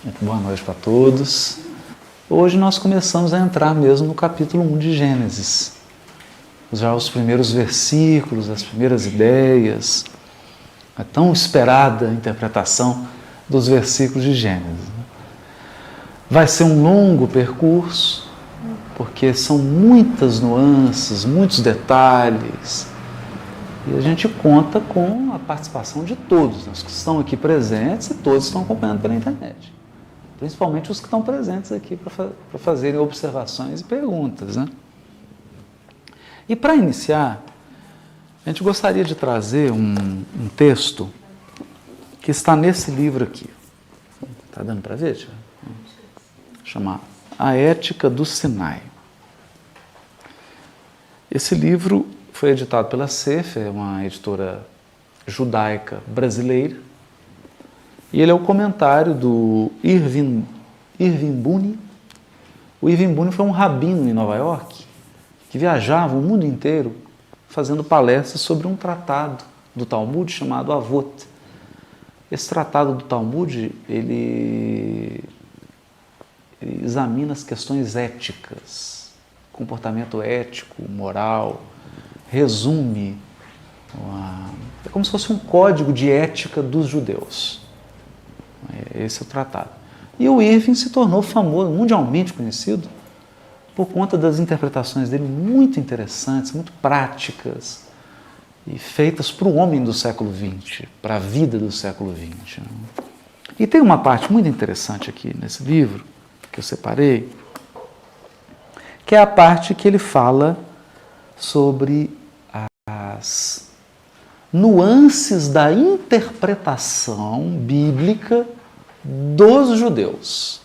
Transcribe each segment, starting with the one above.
Muito boa noite para todos. Hoje nós começamos a entrar mesmo no capítulo 1 de Gênesis. Já os primeiros versículos, as primeiras ideias, a tão esperada interpretação dos versículos de Gênesis. Vai ser um longo percurso, porque são muitas nuances, muitos detalhes, e a gente conta com a participação de todos, os que estão aqui presentes e todos estão acompanhando pela internet. Principalmente os que estão presentes aqui para fazerem observações e perguntas, né? E para iniciar, a gente gostaria de trazer um texto que está nesse livro aqui. Está dando para ver, Tiago? Chama A Ética do Sinai. Esse livro foi editado pela Sefer, uma editora judaica brasileira, e ele é o comentário do Irving Bunny. O Irving Bunny foi um rabino em Nova York que viajava o mundo inteiro fazendo palestras sobre um tratado do Talmud chamado Avot. Esse tratado do Talmud, ele examina as questões éticas, comportamento ético, moral, resume, é como se fosse um código de ética dos judeus. Esse é o tratado. E o Irving se tornou famoso, mundialmente conhecido, por conta das interpretações dele muito interessantes, muito práticas, e feitas para o homem do século XX, para a vida do século XX. Né? E tem uma parte muito interessante aqui nesse livro, que eu separei, que é a parte que ele fala sobre as nuances da interpretação bíblica dos judeus,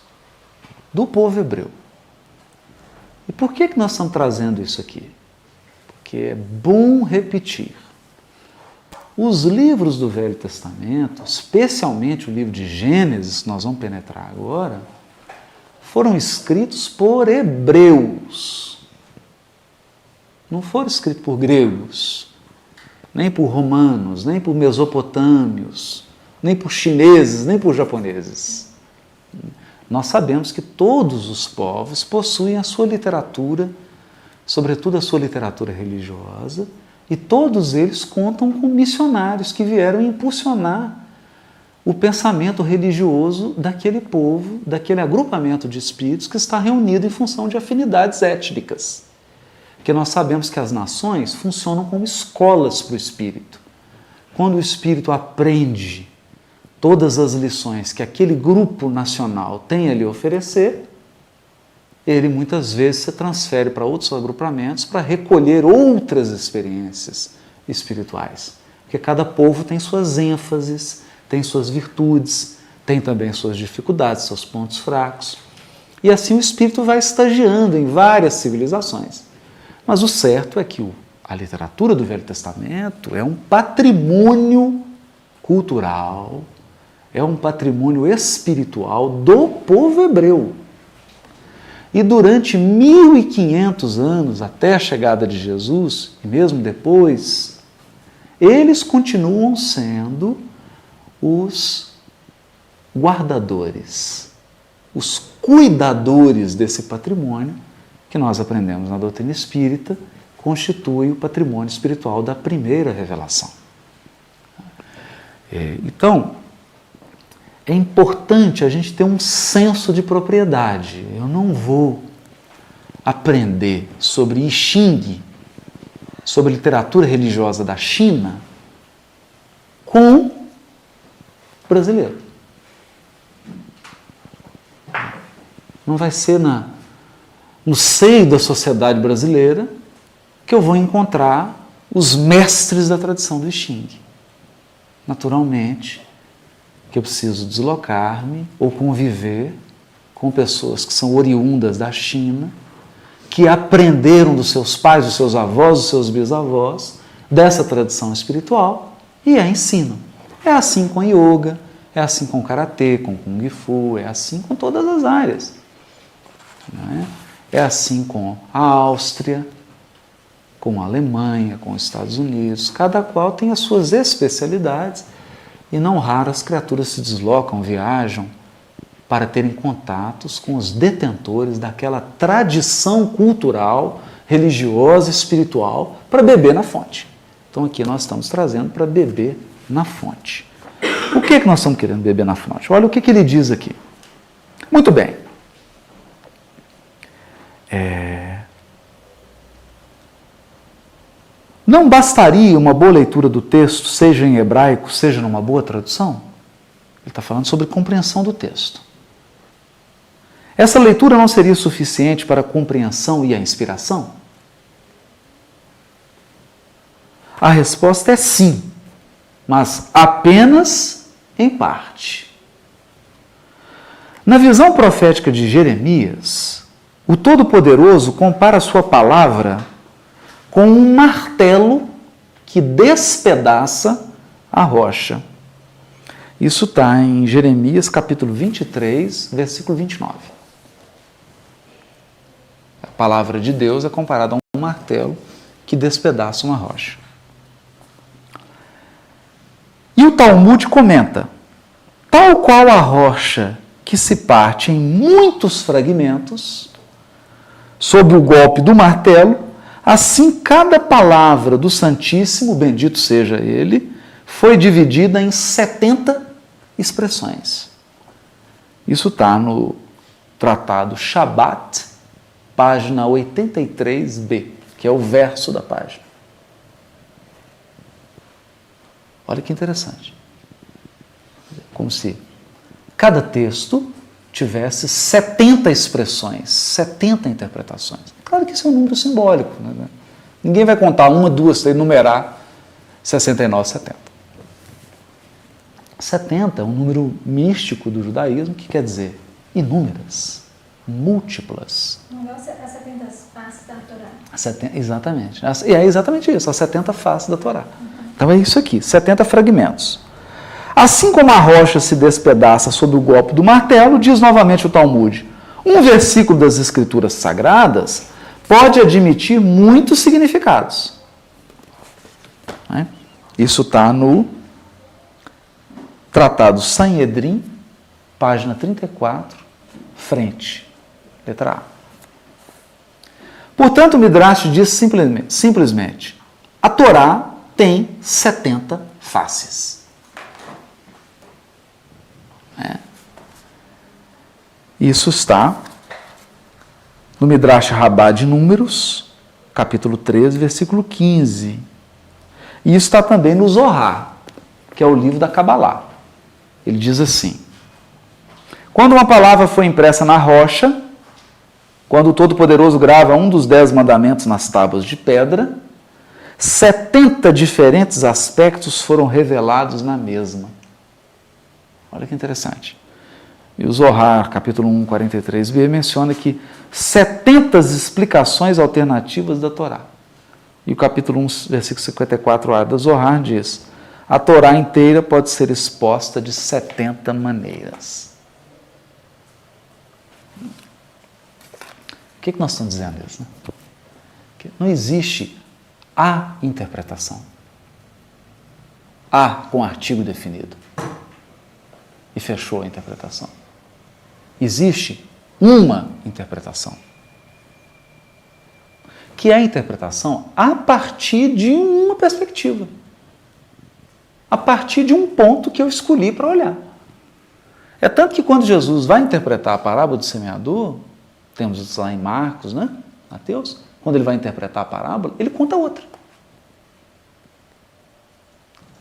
do povo hebreu. E por que nós estamos trazendo isso aqui? Porque é bom repetir. Os livros do Velho Testamento, especialmente o livro de Gênesis, que nós vamos penetrar agora, foram escritos por hebreus. Não foram escritos por gregos, nem por romanos, nem por mesopotâmios, nem por chineses, nem por japoneses. Nós sabemos que todos os povos possuem a sua literatura, sobretudo a sua literatura religiosa, e todos eles contam com missionários que vieram impulsionar o pensamento religioso daquele povo, daquele agrupamento de espíritos que está reunido em função de afinidades étnicas. Porque nós sabemos que as nações funcionam como escolas para o espírito. Quando o espírito aprende todas as lições que aquele grupo nacional tem a lhe oferecer, ele muitas vezes se transfere para outros agrupamentos para recolher outras experiências espirituais. Porque cada povo tem suas ênfases, tem suas virtudes, tem também suas dificuldades, seus pontos fracos. E assim o espírito vai estagiando em várias civilizações. Mas o certo é que a literatura do Velho Testamento é um patrimônio cultural, é um patrimônio espiritual do povo hebreu. E durante 1500 anos, até a chegada de Jesus, e mesmo depois, eles continuam sendo os guardadores, os cuidadores desse patrimônio que nós aprendemos na doutrina espírita, constitui o patrimônio espiritual da primeira revelação. Então, é importante a gente ter um senso de propriedade. Eu não vou aprender sobre I Ching, sobre literatura religiosa da China, com brasileiro. Não vai ser no seio da sociedade brasileira que eu vou encontrar os mestres da tradição do I Ching. Naturalmente, que eu preciso deslocar-me ou conviver com pessoas que são oriundas da China, que aprenderam dos seus pais, dos seus avós, dos seus bisavós, dessa tradição espiritual e a ensinam. É assim com yoga, é assim com karatê, com kung fu, é assim com todas as áreas. É assim com a Áustria, com a Alemanha, com os Estados Unidos. Cada qual tem as suas especialidades e não raro as criaturas se deslocam, viajam para terem contatos com os detentores daquela tradição cultural, religiosa, espiritual, para beber na fonte. Então aqui nós estamos trazendo para beber na fonte. O que nós estamos querendo beber na fonte? Olha o que ele diz aqui. Muito bem. Não bastaria uma boa leitura do texto, seja em hebraico, seja numa boa tradução? Ele está falando sobre compreensão do texto. Essa leitura não seria suficiente para a compreensão e a inspiração? A resposta é sim, mas apenas em parte. Na visão profética de Jeremias, o Todo-Poderoso compara a sua palavra com um martelo que despedaça a rocha. Isso está em Jeremias capítulo 23, versículo 29. A palavra de Deus é comparada a um martelo que despedaça uma rocha. E o Talmud comenta, tal qual a rocha que se parte em muitos fragmentos, sob o golpe do martelo, assim cada palavra do Santíssimo, bendito seja Ele, foi dividida em 70 expressões. Isso está no Tratado Shabat, página 83b, que é o verso da página. Olha que interessante. Como se cada texto tivesse 70 expressões, 70 interpretações. Claro que isso é um número simbólico. Né? Ninguém vai contar uma, duas, três, numerar 69, 70. 70 é um número místico do judaísmo que quer dizer inúmeras, múltiplas. Não é as 70 faces da Torá. Exatamente. E é exatamente isso, as 70 faces da Torá. Então é isso aqui, 70 fragmentos. Assim como a rocha se despedaça sob o golpe do martelo, diz novamente o Talmud, um versículo das Escrituras Sagradas pode admitir muitos significados. Isso está no Tratado Sanhedrin, página 34, frente, letra A. Portanto, o Midrash diz simplesmente, a Torá tem 70 faces. Isso está no Midrash Rabbah de Números, capítulo 13, versículo 15. E isso está também no Zohar, que é o livro da Kabbalah. Ele diz assim, quando uma palavra foi impressa na rocha, quando o Todo-Poderoso grava um dos 10 mandamentos nas tábuas de pedra, 70 diferentes aspectos foram revelados na mesma. Olha que interessante. E o Zohar, capítulo 1, 43b, menciona que 70 explicações alternativas da Torá. E o capítulo 1, versículo 54a da Zohar diz, a Torá inteira pode ser exposta de 70 maneiras. O que nós estamos dizendo isso? Né? Que não existe a interpretação. A com artigo definido. E fechou a interpretação. Existe uma interpretação. Que é a interpretação a partir de uma perspectiva. A partir de um ponto que eu escolhi para olhar. É tanto que quando Jesus vai interpretar a parábola do semeador, temos isso lá em Marcos, né? Mateus, quando ele vai interpretar a parábola, ele conta outra.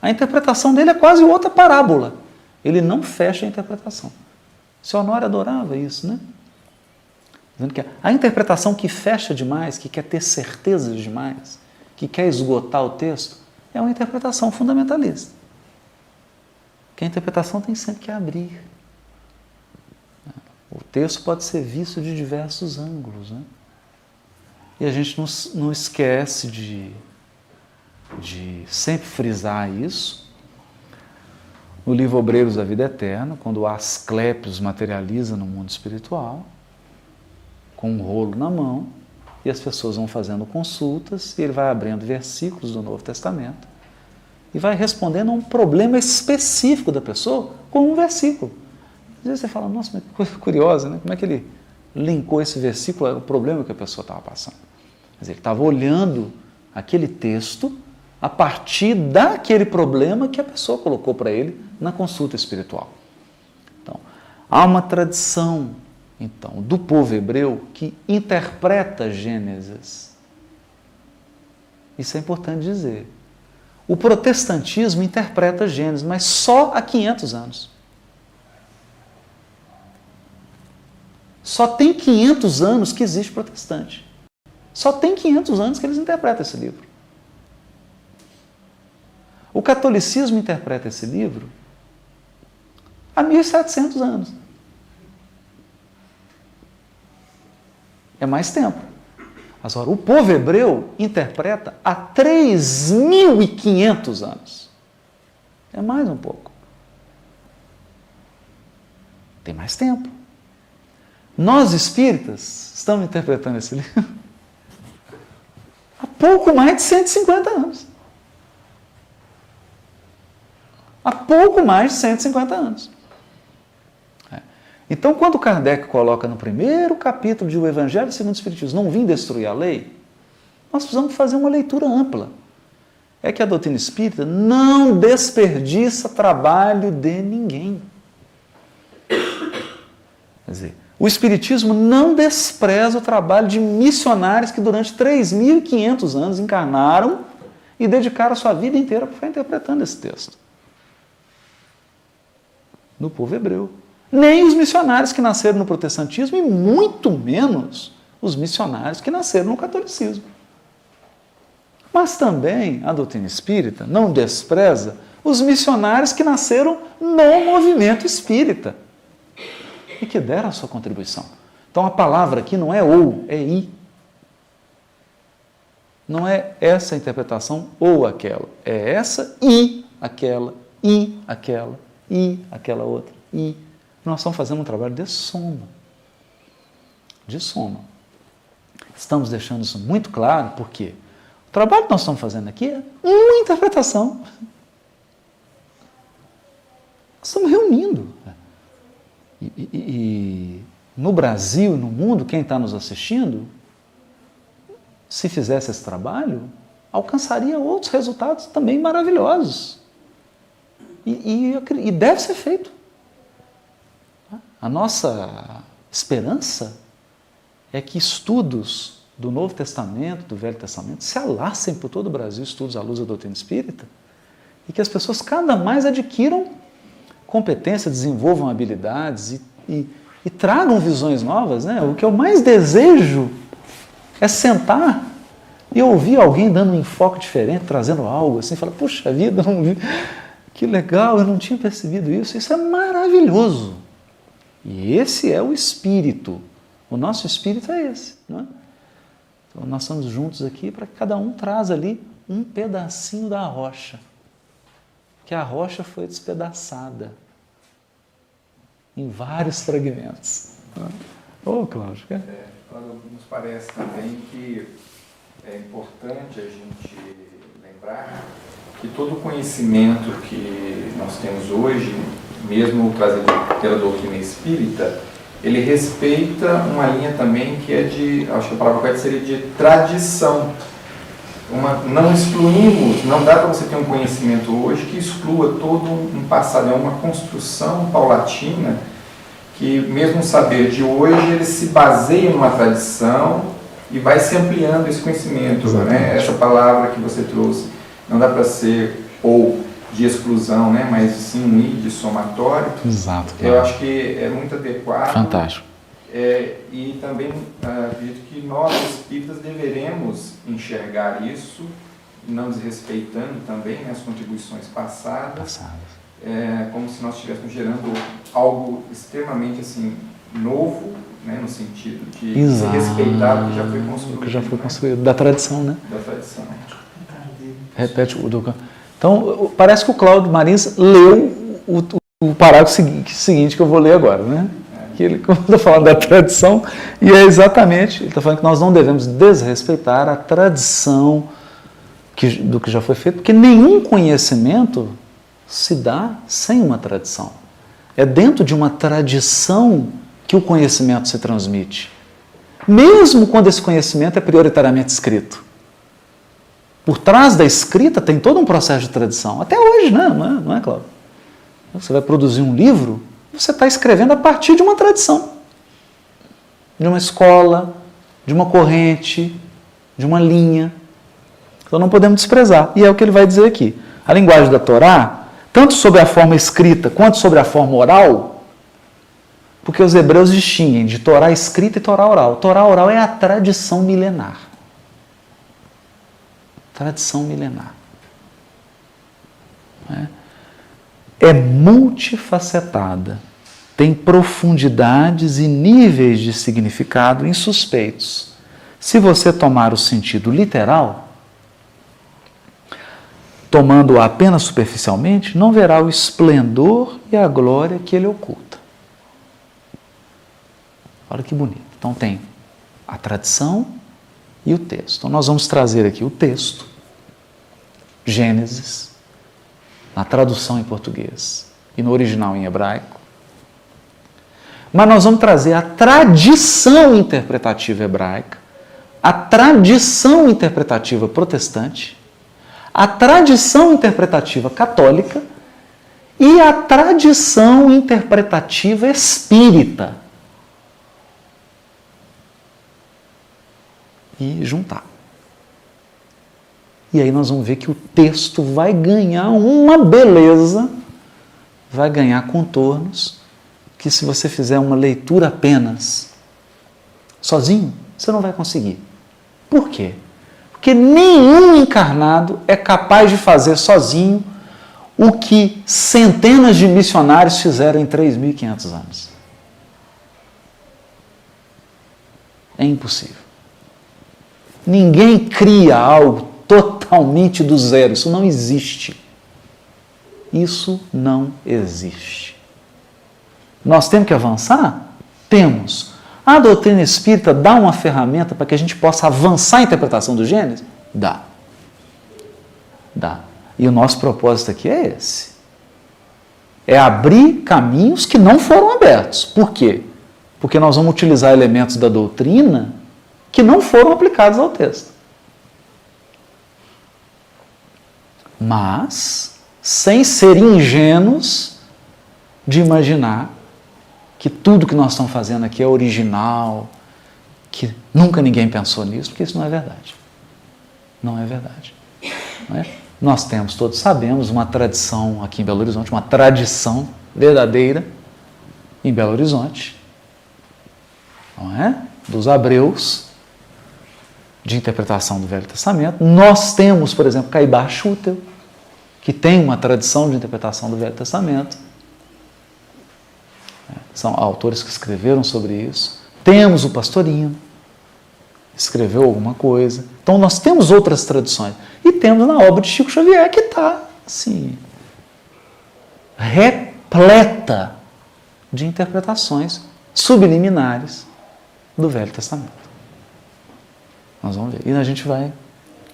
A interpretação dele é quase outra parábola. Ele não fecha a interpretação. O seu Honório adorava isso, né? Dizendo que a interpretação que fecha demais, que quer ter certeza demais, que quer esgotar o texto, é uma interpretação fundamentalista. Que a interpretação tem sempre que abrir. O texto pode ser visto de diversos ângulos, né? E a gente não esquece de sempre frisar isso. No livro Obreiros da Vida Eterna, quando o Asclépios materializa no mundo espiritual, com um rolo na mão, e as pessoas vão fazendo consultas, e ele vai abrindo versículos do Novo Testamento, e vai respondendo a um problema específico da pessoa com um versículo. Às vezes você fala, nossa, mas que coisa curiosa, né? Como é que ele linkou esse versículo ao problema que a pessoa estava passando? Quer dizer, ele estava olhando aquele texto a partir daquele problema que a pessoa colocou para ele na consulta espiritual. Então, há uma tradição, então, do povo hebreu que interpreta Gênesis. Isso é importante dizer. O protestantismo interpreta Gênesis, mas só há 500 anos. Só tem 500 anos que existe protestante. Só tem 500 anos que eles interpretam esse livro. O catolicismo interpreta esse livro há 1.700 anos. É mais tempo. Agora, o povo hebreu interpreta há 3.500 anos. É mais um pouco. Tem mais tempo. Nós, espíritas, estamos interpretando esse livro há pouco mais de 150 anos. Há pouco mais de 150 anos. Então, quando Kardec coloca no primeiro capítulo de O Evangelho segundo o Espiritismo, não vim destruir a lei, nós precisamos fazer uma leitura ampla. É que a doutrina espírita não desperdiça trabalho de ninguém. Quer dizer, o Espiritismo não despreza o trabalho de missionários que durante 3.500 anos encarnaram e dedicaram a sua vida inteira para ficar interpretando esse texto. No povo hebreu. Nem os missionários que nasceram no protestantismo e muito menos os missionários que nasceram no catolicismo. Mas também a doutrina espírita não despreza os missionários que nasceram no movimento espírita e que deram a sua contribuição. Então a palavra aqui não é ou, é i. Não é essa interpretação ou aquela. É essa e aquela outra, e nós estamos fazendo um trabalho de soma. De soma. Estamos deixando isso muito claro, porque o trabalho que nós estamos fazendo aqui é uma interpretação. Nós estamos reunindo. E no Brasil e no mundo, quem está nos assistindo, se fizesse esse trabalho, alcançaria outros resultados também maravilhosos. E deve ser feito. A nossa esperança é que estudos do Novo Testamento, do Velho Testamento, se alacem por todo o Brasil, estudos à luz da doutrina espírita, e que as pessoas cada mais adquiram competência, desenvolvam habilidades e tragam visões novas, né? O que eu mais desejo é sentar e ouvir alguém dando um enfoque diferente, trazendo algo assim, falar, puxa vida, que legal, eu não tinha percebido isso. Isso é maravilhoso. E esse é o espírito. O nosso espírito é esse. Não é? Então nós estamos juntos aqui para que cada um traz ali um pedacinho da rocha. Que a rocha foi despedaçada em vários fragmentos. Ô, Cláudio. Nos parece também que é importante a gente lembrar que todo o conhecimento que nós temos hoje, mesmo trazido pela doutrina espírita, ele respeita uma linha também que é de, acho que a palavra correta seria de tradição. Não excluímos, não dá para você ter um conhecimento hoje que exclua todo um passado, é uma construção paulatina que mesmo o saber de hoje ele se baseia numa tradição e vai se ampliando esse conhecimento, né? Essa palavra que você trouxe não dá para ser ou de exclusão, né? Mas sim um i de somatório. Exato. Eu acho que é muito adequado. Fantástico. E também acredito que nós espíritas deveremos enxergar isso, não desrespeitando também, né, as contribuições passadas. Como se nós estivéssemos gerando algo extremamente assim, novo, né, no sentido de se respeitar o que já foi construído. O que já foi construído, da tradição, né? Da tradição. Repete o do... Então, parece que o Cláudio Marins leu o parágrafo seguinte que eu vou ler agora, né? Que ele está falando da tradição, e é exatamente, ele está falando que nós não devemos desrespeitar a tradição do que já foi feito, porque nenhum conhecimento se dá sem uma tradição. É dentro de uma tradição que o conhecimento se transmite. Mesmo quando esse conhecimento é prioritariamente escrito. Por trás da escrita tem todo um processo de tradição. Até hoje, né? Não é, Cláudio? Você vai produzir um livro, você está escrevendo a partir de uma tradição. De uma escola, de uma corrente, de uma linha. Então não podemos desprezar. E é o que ele vai dizer aqui. A linguagem da Torá, tanto sobre a forma escrita quanto sobre a forma oral, porque os hebreus distinguem de Torá escrita e Torá oral. Torá oral é a tradição milenar. Tradição milenar. É multifacetada. Tem profundidades e níveis de significado insuspeitos. Se você tomar o sentido literal, tomando-o apenas superficialmente, não verá o esplendor e a glória que ele oculta. Olha que bonito. Então tem a tradição e o texto. Então nós vamos trazer aqui o texto, Gênesis, na tradução em português e no original em hebraico. Mas nós vamos trazer a tradição interpretativa hebraica, a tradição interpretativa protestante, a tradição interpretativa católica e a tradição interpretativa espírita. E juntar. E aí nós vamos ver que o texto vai ganhar uma beleza, vai ganhar contornos, que se você fizer uma leitura apenas sozinho, você não vai conseguir. Por quê? Porque nenhum encarnado é capaz de fazer sozinho o que centenas de missionários fizeram em 3.500 anos. É impossível. Ninguém cria algo totalmente do zero. Isso não existe. Isso não existe. Nós temos que avançar? Temos. A doutrina espírita dá uma ferramenta para que a gente possa avançar a interpretação do Gênesis? Dá. Dá. E o nosso propósito aqui é esse. É abrir caminhos que não foram abertos. Por quê? Porque nós vamos utilizar elementos da doutrina que não foram aplicados ao texto. Mas, sem ser ingênuos de imaginar que tudo que nós estamos fazendo aqui é original, que nunca ninguém pensou nisso, porque isso não é verdade. Não é verdade. Não é? Nós temos, todos sabemos, uma tradição aqui em Belo Horizonte, uma tradição verdadeira em Belo Horizonte, não é? Dos hebreus, de interpretação do Velho Testamento. Nós temos, por exemplo, Caibá Schutel, que tem uma tradição de interpretação do Velho Testamento. São autores que escreveram sobre isso. Temos o Pastorino, escreveu alguma coisa. Então nós temos outras tradições. E temos na obra de Chico Xavier, que está, assim, repleta de interpretações subliminares do Velho Testamento. Nós vamos ver. E a gente vai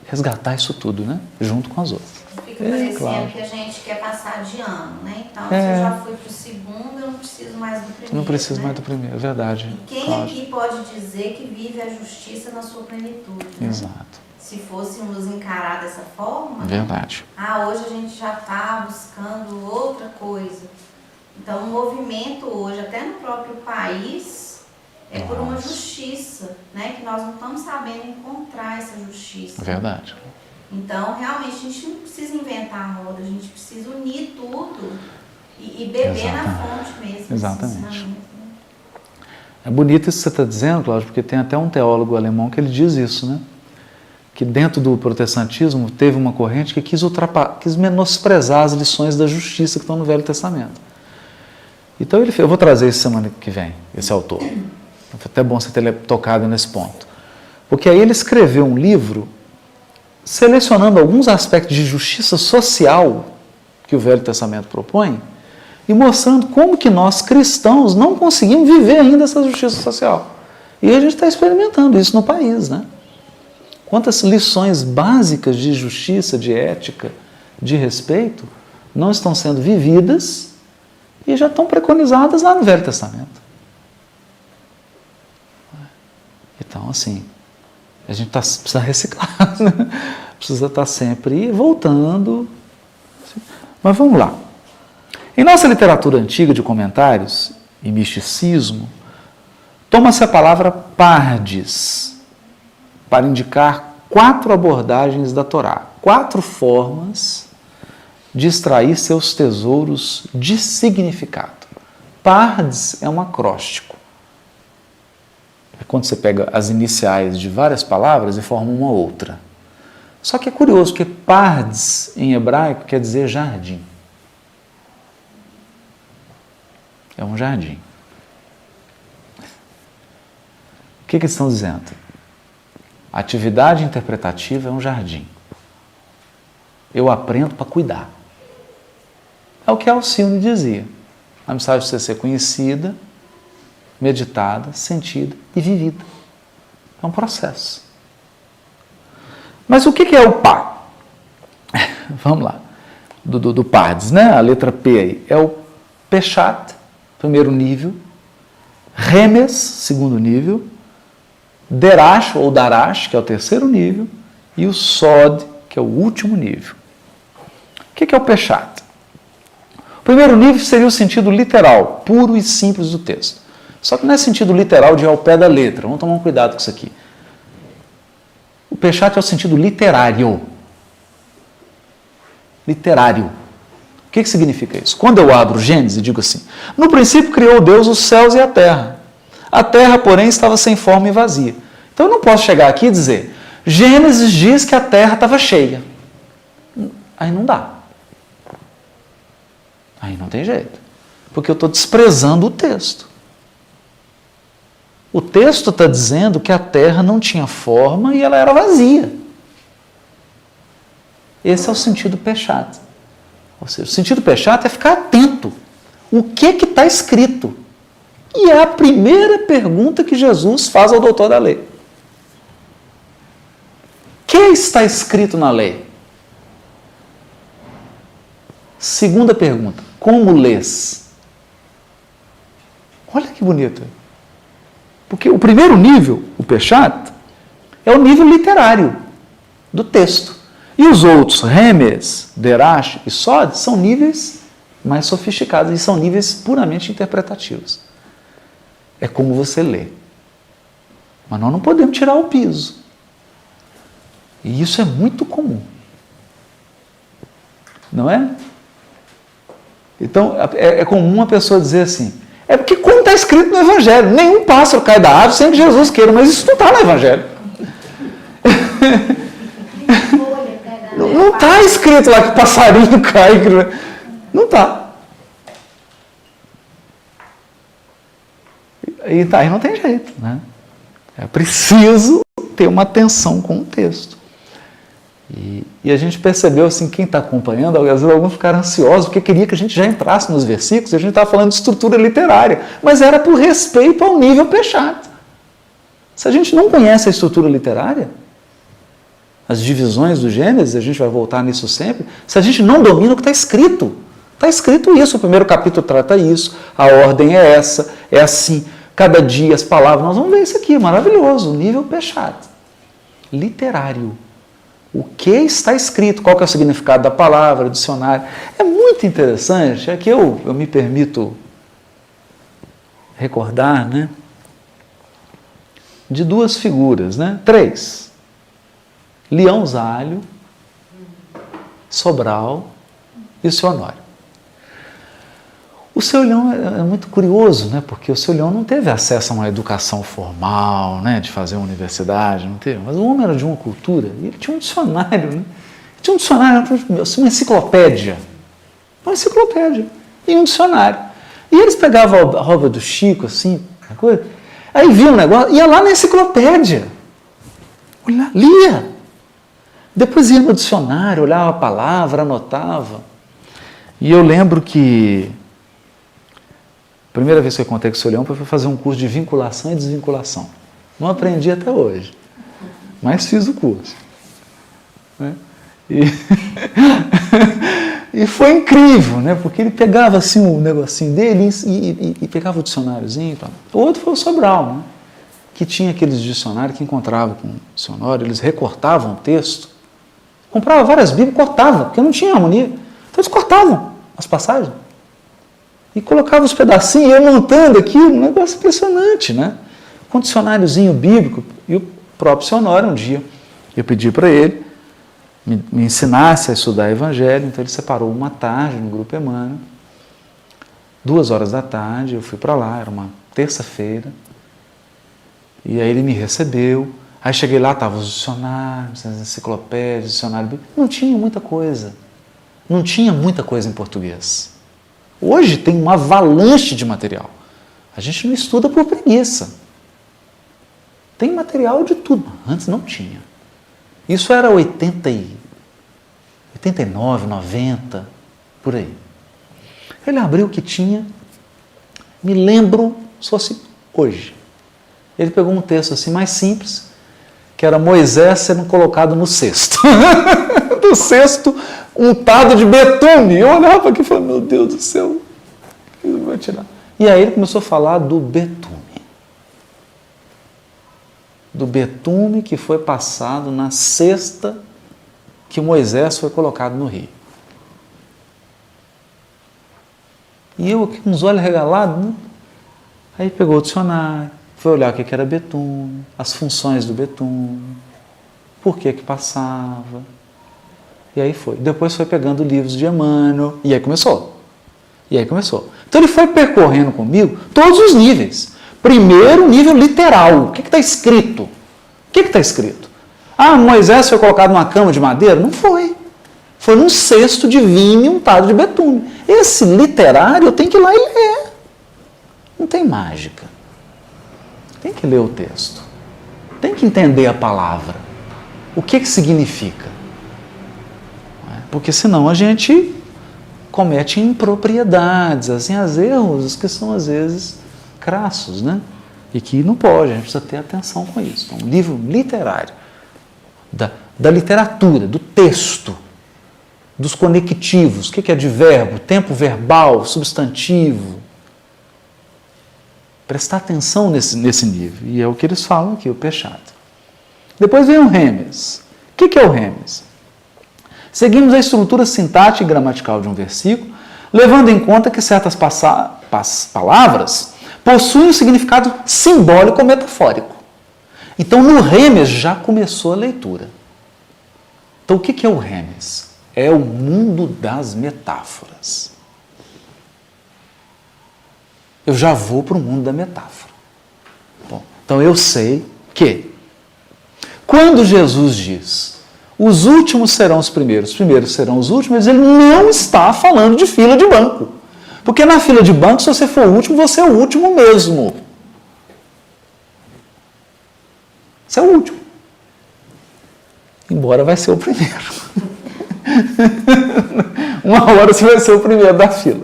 resgatar isso tudo, né? Junto com as outras. Fica parecendo claro. que a gente quer passar de ano, né? Então, se eu já fui para o segundo, eu não preciso mais do primeiro. Não preciso, né? mais do primeiro, é verdade. E quem claro. aqui pode dizer que vive a justiça na sua plenitude? Né? Exato. Se fôssemos encarar dessa forma, Verdade. hoje a gente já está buscando outra coisa. Então, o movimento hoje, até no próprio país, é por uma justiça, né? Que nós não estamos sabendo encontrar essa justiça. Verdade. Então, realmente, a gente não precisa inventar a roda, a gente precisa unir tudo e beber na fonte mesmo. Exatamente. É bonito isso que você está dizendo, Cláudio, porque tem até um teólogo alemão que ele diz isso, né? Que dentro do protestantismo teve uma corrente que quis menosprezar as lições da justiça que estão no Velho Testamento. Então, eu vou trazer isso semana que vem, esse autor. Foi até bom você ter tocado nesse ponto. Porque aí ele escreveu um livro selecionando alguns aspectos de justiça social que o Velho Testamento propõe e mostrando como que nós, cristãos, não conseguimos viver ainda essa justiça social. E a gente está experimentando isso no país, né? Quantas lições básicas de justiça, de ética, de respeito não estão sendo vividas e já estão preconizadas lá no Velho Testamento. Então, assim, a gente precisa reciclar, né? Precisa estar sempre voltando. Mas vamos lá. Em nossa literatura antiga de comentários e misticismo, toma-se a palavra pardes para indicar 4 abordagens da Torá, 4 formas de extrair seus tesouros de significado. Pardes é um acróstico. É quando você pega as iniciais de várias palavras e forma uma outra. Só que é curioso, porque pardes em hebraico quer dizer jardim. É um jardim. O que eles estão dizendo? A atividade interpretativa é um jardim. Eu aprendo para cuidar. É o que Alcione dizia. A mensagem precisa ser conhecida, meditada, sentida e vivida. É um processo. Mas o que é o pá? Vamos lá. Do pardes, né? A letra P aí. É o Peshat, primeiro nível. Remes, segundo nível. Derash ou Darash, que é o terceiro nível. E o Sod, que é o último nível. O que é o Peshat? O primeiro nível seria o sentido literal, puro e simples do texto. Só que não é sentido literal de ir ao pé da letra. Vamos tomar um cuidado com isso aqui. O Peshat é o sentido literário. Literário. O que significa isso? Quando eu abro Gênesis e digo assim, no princípio criou Deus os céus e a terra. A terra, porém, estava sem forma e vazia. Então eu não posso chegar aqui e dizer, Gênesis diz que a terra estava cheia. Aí não dá. Aí não tem jeito. Porque eu estou desprezando o texto. O texto está dizendo que a terra não tinha forma e ela era vazia. Esse é o sentido Peshat. Ou seja, o sentido Peshat é ficar atento. O que está escrito? E é a primeira pergunta que Jesus faz ao doutor da lei. O que está escrito na lei? Segunda pergunta, como lês? Olha que bonito. Porque o primeiro nível, o Peshat, é o nível literário do texto. E os outros, Remes, Derash e Sod, são níveis mais sofisticados e são níveis puramente interpretativos. É como você lê. Mas nós não podemos tirar o piso. E isso é muito comum. Não é? Então, é comum a pessoa dizer assim, é porque como está escrito no Evangelho, nenhum pássaro cai da árvore sem que Jesus queira, mas isso não está no Evangelho. Não está escrito lá que passarinho cai. Não está. E aí não tem jeito, né? É preciso ter uma atenção com o texto. E a gente percebeu, assim, quem está acompanhando, às vezes alguns ficaram ansiosos, porque queria que a gente já entrasse nos versículos, e a gente estava falando de estrutura literária, mas era por respeito ao nível Peshat. Se a gente não conhece a estrutura literária, as divisões do Gênesis, a gente vai voltar nisso sempre, se a gente não domina o que está escrito isso, o primeiro capítulo trata isso, a ordem é essa, é assim, cada dia as palavras, nós vamos ver isso aqui, maravilhoso, nível Peshat, literário. O que está escrito, qual que é o significado da palavra, dicionário. É muito interessante, é que eu me permito recordar, né, de 2 figuras, né, 3. Leão Zálio, Sobral e o seu Honório. O seu Leão é muito curioso, né, porque o seu Leão não teve acesso a uma educação formal, né, de fazer uma universidade, não teve, mas o homem era de uma cultura, e ele tinha um dicionário, né, tinha um dicionário, uma enciclopédia, e um dicionário. E eles pegavam a roupa do Chico, assim, coisa, aí via um negócio, ia lá na enciclopédia, lia, depois ia no dicionário, olhava a palavra, anotava. E eu lembro que a primeira vez que eu contei com o seu Leão foi fazer um curso de vinculação e desvinculação. Não aprendi até hoje, mas fiz o curso. Né? E foi incrível, né? Porque ele pegava assim o negocinho dele e pegava o dicionáriozinho. O outro foi o Sobral, né? Que tinha aqueles dicionários que encontrava com o dicionário, eles recortavam o texto, comprava várias Bíblias e cortava, porque não tinha harmonia. Então eles cortavam as passagens e colocavam os pedacinhos e eu montando aqui, um negócio impressionante, né? Com um dicionáriozinho bíblico. E o próprio Sonora, um dia, eu pedi para ele me ensinasse a estudar Evangelho, então ele separou uma tarde no Grupo Emmanuel, 2h eu fui para lá, era uma terça-feira, e aí ele me recebeu, aí cheguei lá, estavam os dicionários, as enciclopédias, dicionário bíblico, não tinha muita coisa em português. Hoje tem uma avalanche de material, a gente não estuda por preguiça, tem material de tudo, antes não tinha. Isso era 89, 90, por aí. Ele abriu o que tinha, me lembro, se fosse hoje. Ele pegou um texto assim mais simples, que era Moisés sendo colocado no cesto. Do cesto untado de betume. Eu olhava aqui e falava, meu Deus do céu, o que ele vai tirar? E aí ele começou a falar do betume. Do betume que foi passado na cesta que Moisés foi colocado no rio. E eu aqui com os olhos regalados, né? Aí pegou o dicionário, foi olhar o que era betume, as funções do betume, por que passava. E aí foi. Depois foi pegando livros de Emmanuel, e aí começou. Então ele foi percorrendo comigo todos os níveis. Primeiro, nível literal. O que está escrito? O que está escrito? Ah, Moisés foi colocado numa cama de madeira? Não foi. Foi num cesto de vinho untado de betume. Esse literário eu tenho que ir lá e ler. Não tem mágica. Tem que ler o texto. Tem que entender a palavra. O que significa? Porque senão a gente comete impropriedades, assim, as erros que são às vezes crassos, né? E que não pode, a gente precisa ter atenção com isso. Então, um livro literário, da literatura, do texto, dos conectivos, o que é advérbio, tempo verbal, substantivo. Prestar atenção nesse nível. E é o que eles falam aqui, o Pechado. Depois vem o Remes. O que é o Remes? Seguimos a estrutura sintática e gramatical de um versículo, levando em conta que certas palavras possuem um significado simbólico ou metafórico. Então, no Remes já começou a leitura. Então, o que é o Remes? É o mundo das metáforas. Eu já vou para o mundo da metáfora. Bom, então, eu sei que quando Jesus diz os últimos serão os primeiros serão os últimos, ele não está falando de fila de banco. Porque na fila de banco, se você for o último, você é o último mesmo. Você é o último. Embora vai ser o primeiro. Uma hora você vai ser o primeiro da fila.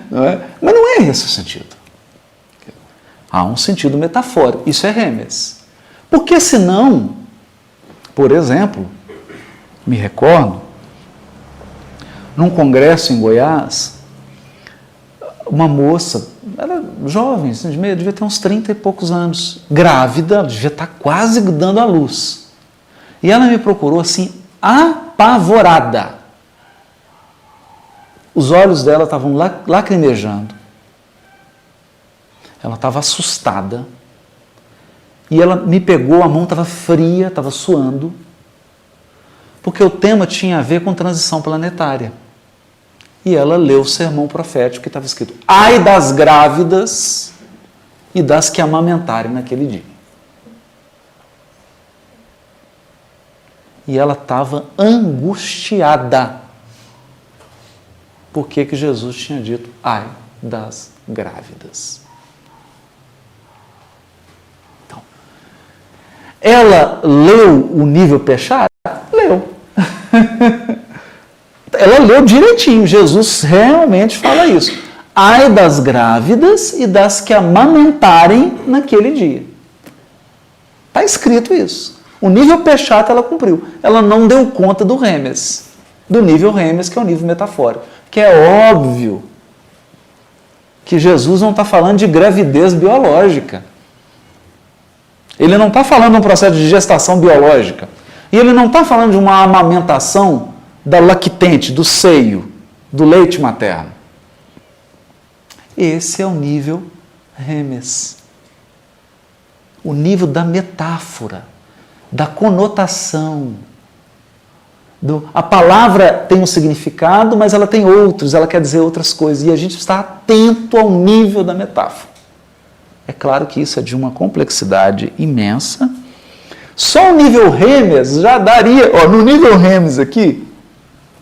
Não é? Mas não é esse o sentido. Há um sentido metafórico. Isso é Remes. Porque senão, por exemplo, me recordo, num congresso em Goiás, uma moça, era jovem, devia ter uns 30 e poucos anos, grávida, devia estar quase dando à luz. E ela me procurou assim, apavorada. Os olhos dela estavam lacrimejando. Ela estava assustada. E ela me pegou, a mão estava fria, estava suando, porque o tema tinha a ver com transição planetária. E ela leu o sermão profético que estava escrito: ai das grávidas e das que amamentarem naquele dia. E ela estava angustiada. Por que Jesus tinha dito ai das grávidas? Então, ela leu o nível Pechado? Leu. Ela leu direitinho, Jesus realmente fala isso. Ai das grávidas e das que amamentarem naquele dia. Está escrito isso. O nível Pechado ela cumpriu. Ela não deu conta do Remes. do nível Remes, que é o nível metafórico. Que é óbvio que Jesus não está falando de gravidez biológica. Ele não está falando de um processo de gestação biológica. E ele não está falando de uma amamentação da lactente, do seio, do leite materno. Esse é o nível Remes. O nível da metáfora, da conotação. A palavra tem um significado, mas ela tem outros, ela quer dizer outras coisas. E a gente está atento ao nível da metáfora. É claro que isso é de uma complexidade imensa. Só o nível Remes já daria, no nível Remes aqui,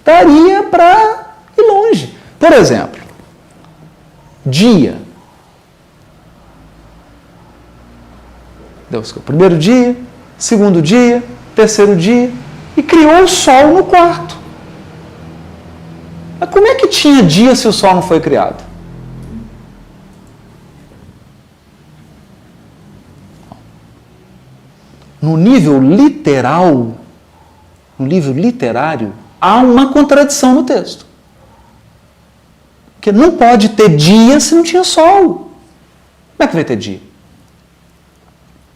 daria para ir longe. Por exemplo, dia. Deus criou o primeiro dia, segundo dia, terceiro dia, e criou o sol no quarto. Mas como é que tinha dia se o sol não foi criado? No nível literal, no nível literário, há uma contradição no texto. Porque não pode ter dia se não tinha sol. Como é que vai ter dia?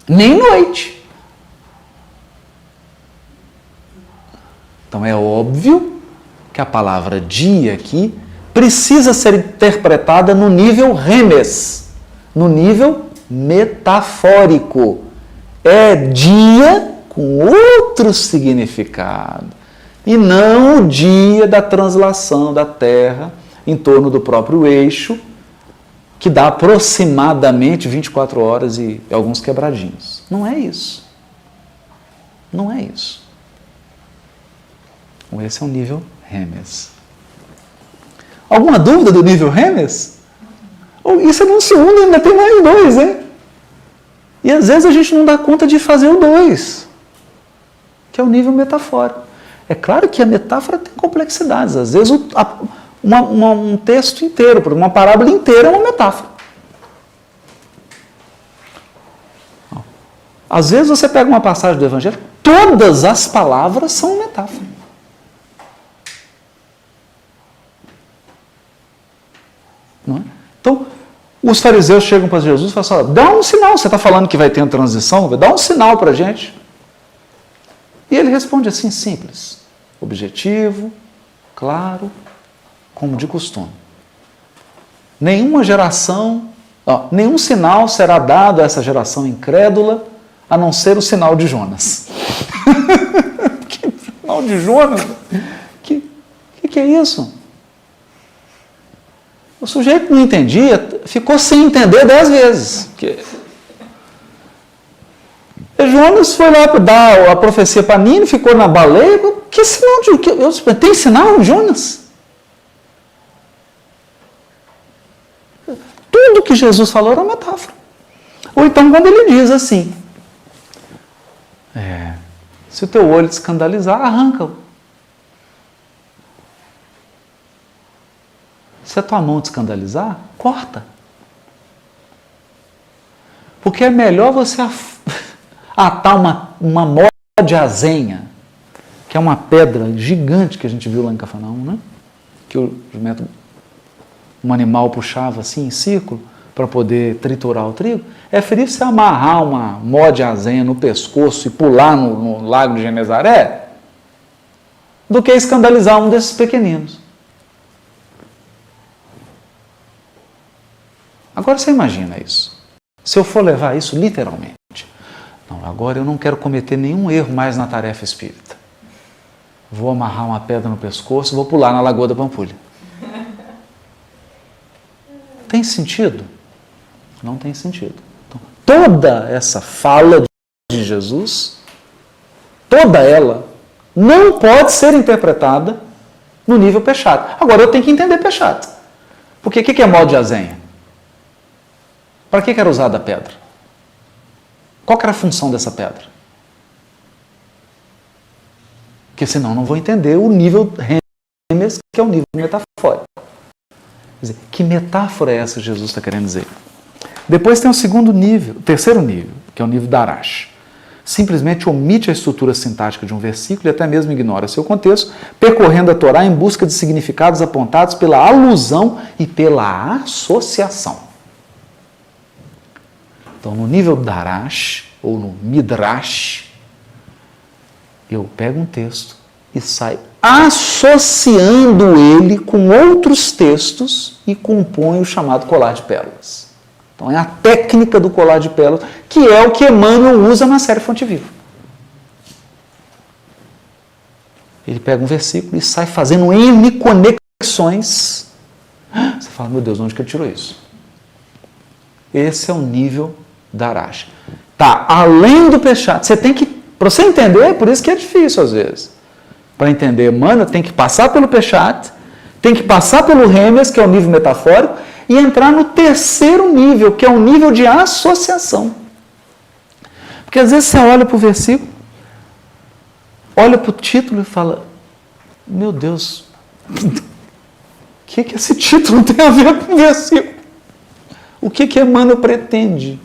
Nem noite. Então é óbvio que a palavra dia aqui precisa ser interpretada no nível Remes, no nível metafórico. É dia com outro significado, e não o dia da translação da Terra em torno do próprio eixo, que dá aproximadamente 24 horas e alguns quebradinhos. Não é isso. Não é isso. Esse é o nível Remes. Alguma dúvida do nível Remes? Isso é no segundo, ainda tem mais dois, hein? E às vezes a gente não dá conta de fazer o 2, que é o nível metafórico. É claro que a metáfora tem complexidades. Às vezes um texto inteiro, uma parábola inteira é uma metáfora. Às vezes você pega uma passagem do Evangelho, todas as palavras são metáfora. Não é? Então, os fariseus chegam para Jesus e falam assim, dá um sinal, você está falando que vai ter uma transição, dá um sinal para a gente. E ele responde assim, simples, objetivo, claro, como de costume. Nenhuma geração, nenhum sinal será dado a essa geração incrédula, a não ser o sinal de Jonas. Que sinal de Jonas? Que é isso? O sujeito não entendia, ficou sem entender 10 vezes. Jonas foi lá para dar a profecia para Nínive, ficou na baleia. Que sinal de... Tem sinal, Jonas? Tudo que Jesus falou era uma metáfora. Ou então quando ele diz assim, se o teu olho te escandalizar, arranca-o. Se a tua mão te escandalizar, corta. Porque é melhor você atar uma mola de azenha, que é uma pedra gigante que a gente viu lá em Cafarnaum, né? Que um animal puxava assim em círculo para poder triturar o trigo. É preferível você amarrar uma mola de azenha no pescoço e pular no lago de Genezaré do que escandalizar um desses pequeninos. Agora você imagina isso. Se eu for levar isso literalmente. Não, agora eu não quero cometer nenhum erro mais na tarefa espírita. Vou amarrar uma pedra no pescoço e vou pular na Lagoa da Pampulha. Tem sentido? Não tem sentido. Então, toda essa fala de Jesus, toda ela, não pode ser interpretada no nível Pechat. Agora eu tenho que entender Pechat. Porque o que é modo de azenha? Para que era usada a pedra? Qual era a função dessa pedra? Porque senão não vou entender o nível Remes, que é o nível metafórico. Quer dizer, que metáfora é essa que Jesus está querendo dizer? Depois tem o terceiro nível, que é o nível Darash. simplesmente omite a estrutura sintática de um versículo e até mesmo ignora seu contexto, percorrendo a Torá em busca de significados apontados pela alusão e pela associação. Então, no nível Darash, ou no Midrash, eu pego um texto e saio associando ele com outros textos e compõe o chamado colar de pérolas. Então é a técnica do colar de pérolas, que é o que Emmanuel usa na série Fonte Viva. Ele pega um versículo e sai fazendo N conexões. Você fala, meu Deus, onde que ele tirou isso? Esse é o nível Darash. Tá, além do Peshat, você tem que, para você entender, por isso que é difícil às vezes. Para entender Emmanuel, tem que passar pelo Peshat, tem que passar pelo Remes, que é o nível metafórico, e entrar no terceiro nível, que é o nível de associação. Porque às vezes você olha para o versículo, olha para o título e fala, meu Deus, o que esse título tem a ver com o versículo? O que Emmanuel pretende?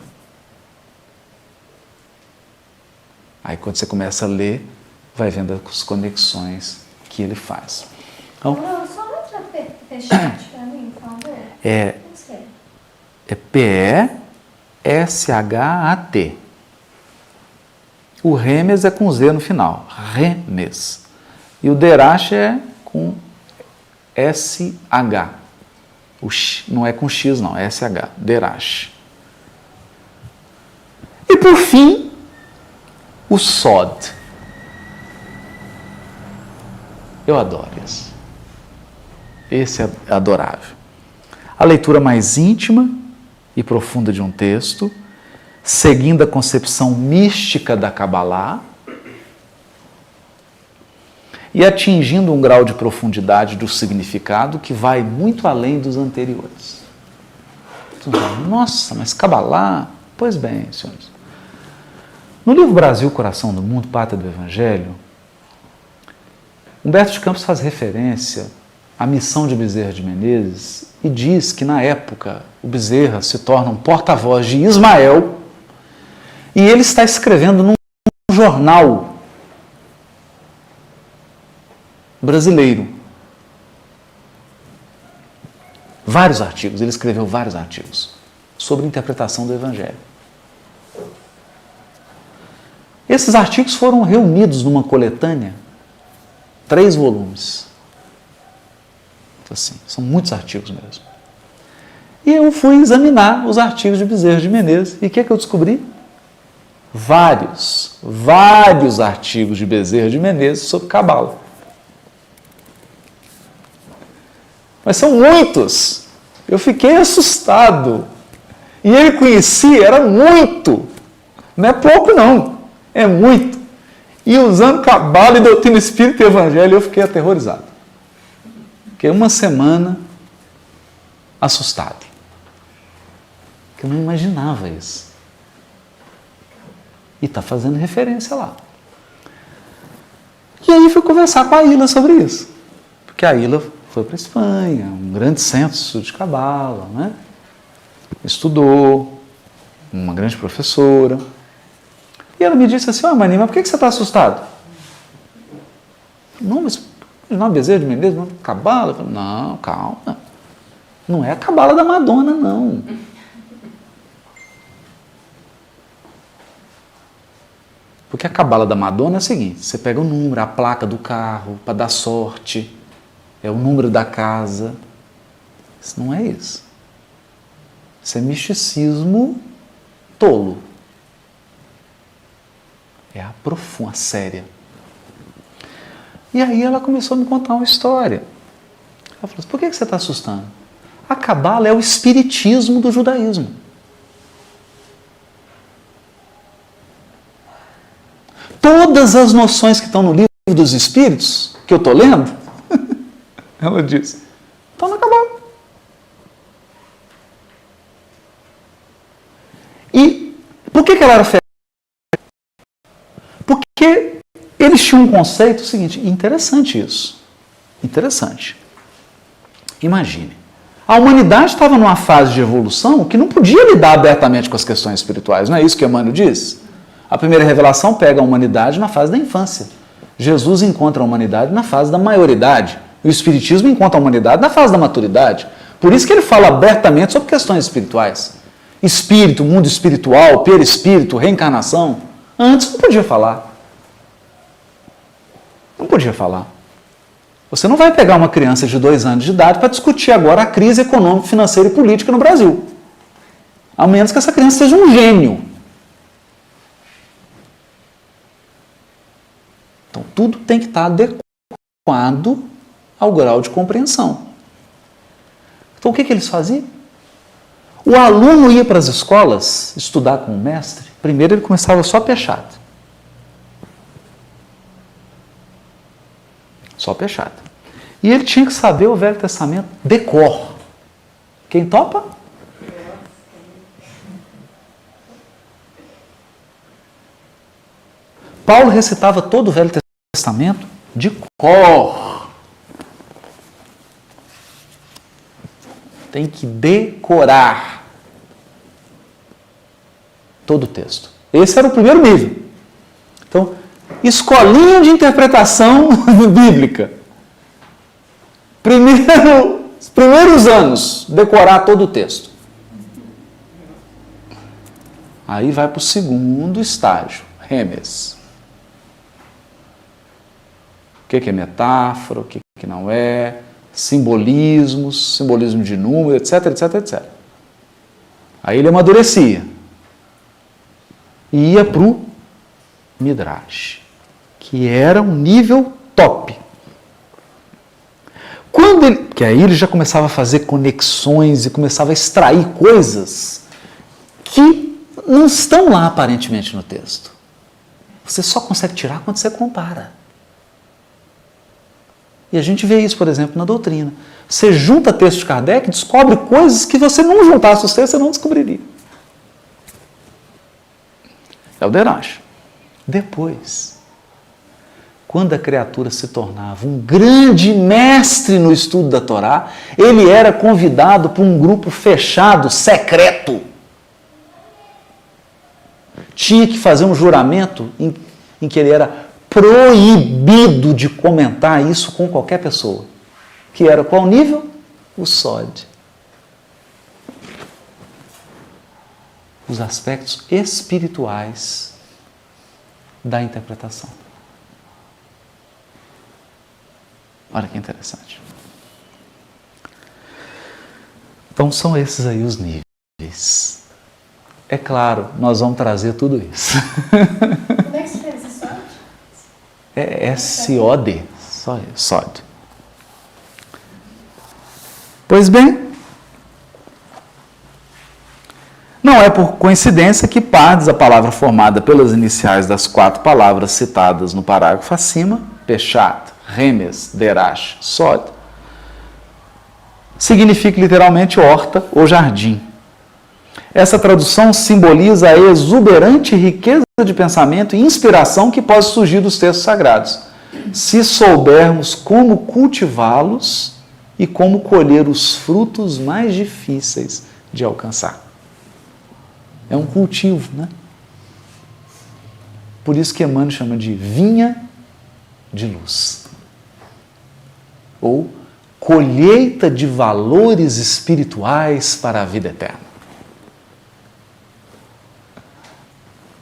Aí quando você começa a ler, vai vendo as conexões que ele faz. Então, Só outra Peshat para mim, por favor. É P-E-S-H-A-T. O Remes é com Z no final. Remes. E o Derash é com S-H. Não é com X, não. É S-H. Derash. E por fim, o Sod. Eu adoro isso. Esse é adorável. A leitura mais íntima e profunda de um texto, seguindo a concepção mística da Kabbalah e atingindo um grau de profundidade do significado que vai muito além dos anteriores. Nossa, mas Kabbalah? Pois bem, senhores. No livro Brasil, Coração do Mundo, Pátria do Evangelho, Humberto de Campos faz referência à missão de Bezerra de Menezes e diz que, na época, o Bezerra se torna um porta-voz de Ismael e ele está escrevendo num jornal brasileiro. Vários artigos, ele escreveu vários artigos sobre interpretação do Evangelho. Esses artigos foram reunidos numa coletânea, 3 volumes. Assim, são muitos artigos mesmo. E eu fui examinar os artigos de Bezerra de Menezes e o que eu descobri? Vários artigos de Bezerra de Menezes sobre Cabala. Mas são muitos. Eu fiquei assustado. E ele conhecia, era muito. Não é pouco, não. É muito. E usando Cabala e doutrina espírita e evangelho, eu fiquei aterrorizado. Fiquei uma semana assustado. Porque eu não imaginava isso. E está fazendo referência lá. E aí fui conversar com a Ilha sobre isso. Porque a Ilha foi para a Espanha, um grande centro de estudo de Cabala, né? Estudou, uma grande professora. E ela me disse assim, Maninho, mas por que você está assustado? Não, mas não é Bezerra de Menezes, não é Cabala? Eu falei, não, calma. Não é a Cabala da Madonna, não. Porque a Cabala da Madonna é o seguinte, você pega o número, a placa do carro, para dar sorte, é o número da casa. Isso não é isso. Isso é misticismo tolo. É a profunda, a séria. E aí ela começou a me contar uma história. Ela falou assim, por que você está assustando? A Cabala é o espiritismo do judaísmo. Todas as noções que estão no livro dos Espíritos, que eu estou lendo, ela disse, estão na Cabala. E por que ela era fé? Porque eles tinham um conceito seguinte, interessante isso, interessante. Imagine, a humanidade estava numa fase de evolução que não podia lidar abertamente com as questões espirituais, não é isso que Emmanuel diz? A primeira revelação pega a humanidade na fase da infância. Jesus encontra a humanidade na fase da maioridade. O Espiritismo encontra a humanidade na fase da maturidade. Por isso que ele fala abertamente sobre questões espirituais. Espírito, mundo espiritual, perispírito, reencarnação. Antes não podia falar. Não podia falar. Você não vai pegar uma criança de 2 anos de idade para discutir agora a crise econômica, financeira e política no Brasil. A menos que essa criança seja um gênio. Então, tudo tem que estar adequado ao grau de compreensão. Então, o que eles faziam? O aluno ia para as escolas estudar com o mestre, primeiro ele começava só pechado. Só pechado. E ele tinha que saber o Velho Testamento de cor. Quem topa? Paulo recitava todo o Velho Testamento de cor. Tem que decorar todo o texto. Esse era o primeiro nível. Então, escolinha de interpretação bíblica. Os primeiros anos, decorar todo o texto. Aí vai para o segundo estágio, remes. O que é metáfora, o que não é, simbolismos, simbolismo de número, etc, etc, etc. Aí ele amadurecia. E ia para o Midrash, que era um nível top. Que aí ele já começava a fazer conexões e começava a extrair coisas que não estão lá aparentemente no texto. Você só consegue tirar quando você compara. E a gente vê isso, por exemplo, na doutrina. Você junta texto de Kardec e descobre coisas que você não juntasse os textos, você não descobriria. É o Derash. Depois, quando a criatura se tornava um grande mestre no estudo da Torá, ele era convidado por um grupo fechado, secreto. Tinha que fazer um juramento em que ele era proibido de comentar isso com qualquer pessoa. Que era qual nível? O Sod. Os aspectos espirituais da interpretação. Olha que interessante. Então são esses aí os níveis. É claro, nós vamos trazer tudo isso. Como é que se fez isso? É S-O-D, só SOD. Pois bem, não é por coincidência que Pardes, a palavra formada pelas iniciais das 4 palavras citadas no parágrafo acima, Peshat, Remes, Derash, Sod, significa literalmente horta ou jardim. Essa tradução simboliza a exuberante riqueza de pensamento e inspiração que pode surgir dos textos sagrados, se soubermos como cultivá-los e como colher os frutos mais difíceis de alcançar. É um cultivo, né? Por isso que Emmanuel chama de vinha de luz. Ou colheita de valores espirituais para a vida eterna.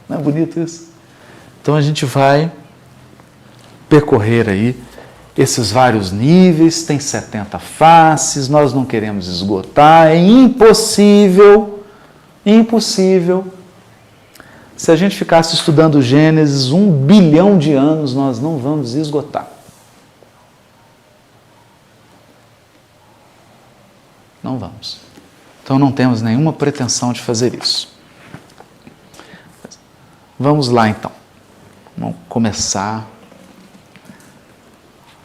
Não é bonito isso? Então a gente vai percorrer aí esses vários níveis, tem 70 faces, nós não queremos esgotar, é impossível. Se a gente ficasse estudando Gênesis 1 bilhão de anos, nós não vamos esgotar. Não vamos. Então não temos nenhuma pretensão de fazer isso. Vamos lá então. Vamos começar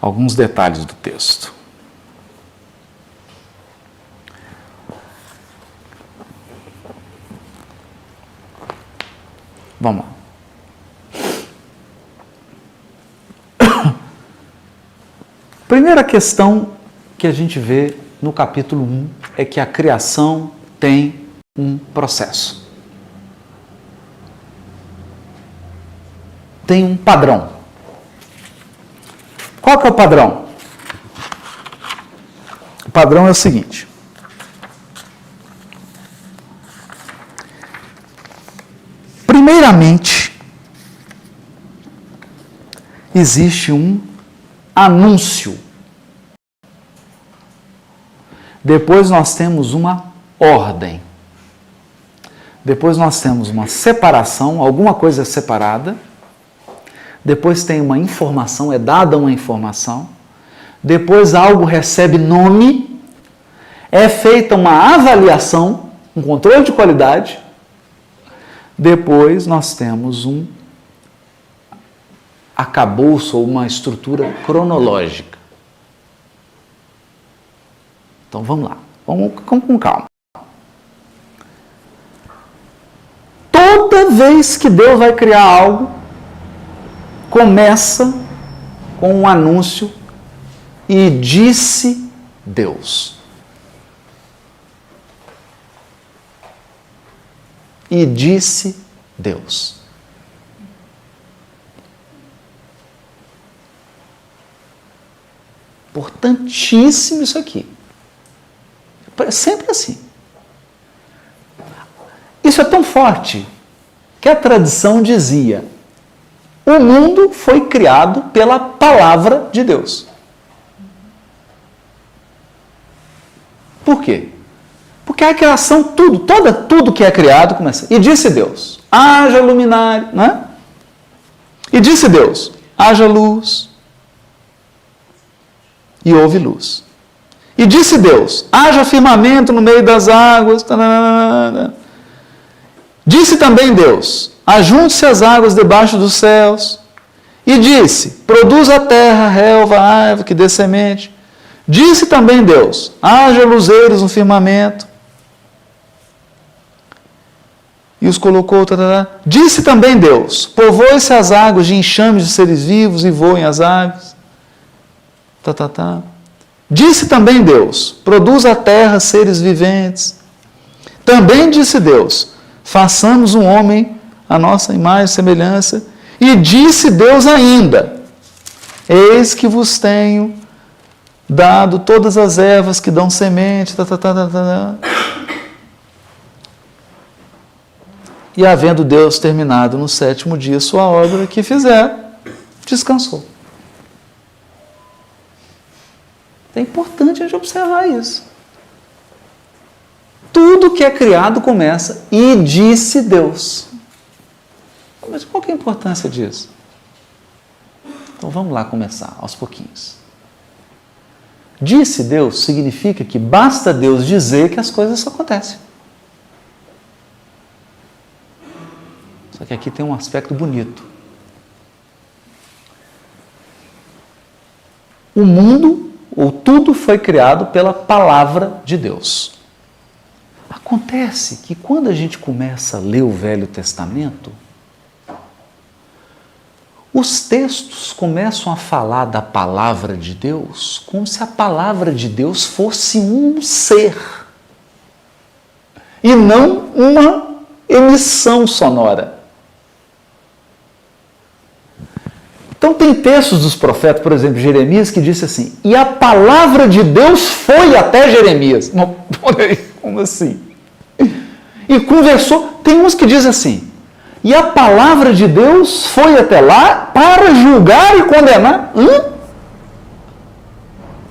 alguns detalhes do texto. Vamos lá. Primeira questão que a gente vê no capítulo 1 é que a criação tem um processo. tem um padrão. Qual que é o padrão? O padrão é o seguinte. Primeiramente, existe um anúncio. Depois nós temos uma ordem. Depois nós temos uma separação, alguma coisa é separada. Depois tem uma informação, é dada uma informação. Depois algo recebe nome. É feita uma avaliação, um controle de qualidade. Depois nós temos um arcabouço ou uma estrutura cronológica. Então vamos lá, vamos com calma. Toda vez que Deus vai criar algo, começa com um anúncio e disse Deus. E disse Deus. Importantíssimo isso aqui. É sempre assim. Isso é tão forte que a tradição dizia: o mundo foi criado pela palavra de Deus. Por quê? Porque a criação, tudo que é criado começa. E disse Deus, haja luminária, não é? E disse Deus, haja luz. E houve luz. E disse Deus, haja firmamento no meio das águas. Disse também Deus, ajunte-se as águas debaixo dos céus. E disse, produza a terra, relva, árvore, que dê semente. Disse também Deus, haja luzeiros no firmamento. E os colocou. Disse também Deus, povoe-se as águas de enxame de seres vivos e voem as aves. Disse também Deus, produza a terra seres viventes. Também disse Deus, façamos um homem à nossa imagem e semelhança. E disse Deus ainda, eis que vos tenho dado todas as ervas que dão semente. E havendo Deus terminado no sétimo dia sua obra que fizer, descansou. É importante a gente observar isso. Tudo que é criado começa e disse Deus. Mas qual que é a importância disso? Então vamos lá começar, aos pouquinhos. Disse Deus significa que basta Deus dizer que as coisas acontecem. Só que aqui tem um aspecto bonito. O mundo, ou tudo, foi criado pela palavra de Deus. Acontece que quando a gente começa a ler o Velho Testamento, os textos começam a falar da palavra de Deus como se a palavra de Deus fosse um ser e não uma emissão sonora. Então tem textos dos profetas, por exemplo, Jeremias, que disse assim, e a palavra de Deus foi até Jeremias. Não, como assim? E conversou, tem uns que dizem assim, e a palavra de Deus foi até lá para julgar e condenar.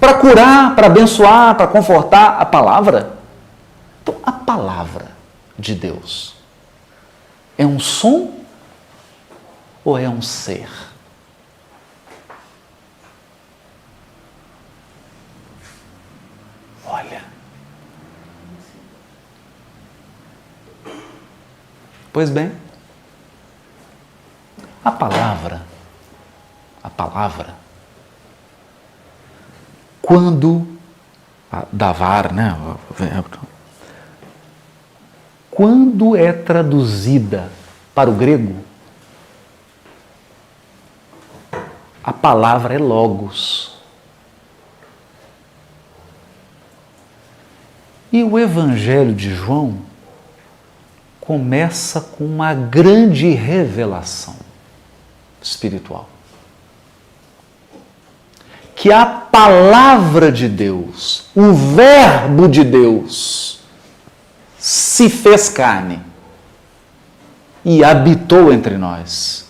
Para curar, para abençoar, para confortar a palavra. Então, a palavra de Deus é um som ou é um ser? Olha. Pois bem, a palavra, quando, davar, né? Quando é traduzida para o grego, a palavra é logos. E o Evangelho de João começa com uma grande revelação. espiritual. Que a palavra de Deus, o verbo de Deus, se fez carne e habitou entre nós.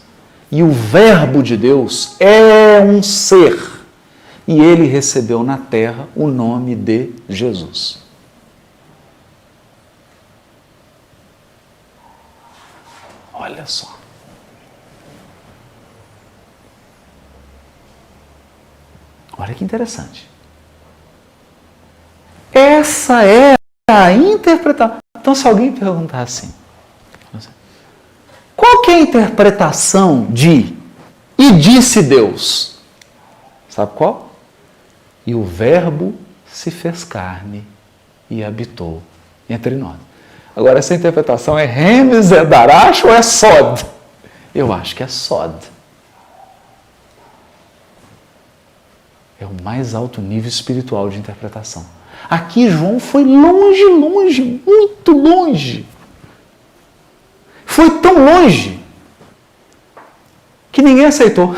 E o verbo de Deus é um ser. E ele recebeu na terra o nome de Jesus. Olha só. Olha que interessante. Essa é a interpretação. Então, se alguém perguntar assim, qual que é a interpretação de "e disse Deus"? Sabe qual? E o verbo se fez carne e habitou entre nós. Agora, essa interpretação é Remes, é Darash ou é Sod? Eu acho que é Sod. É o mais alto nível espiritual de interpretação. Aqui João foi longe, longe, muito longe. Foi tão longe que ninguém aceitou.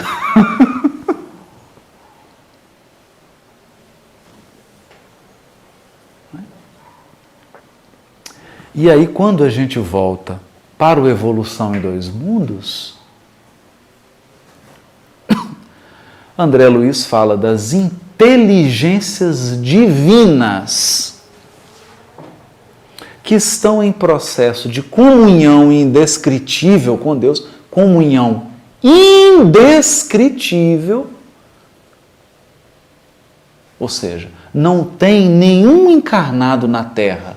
E aí, quando a gente volta para o Evolução em Dois Mundos, André Luiz fala das inteligências divinas que estão em processo de comunhão indescritível com Deus, comunhão indescritível, ou seja, não tem nenhum encarnado na Terra,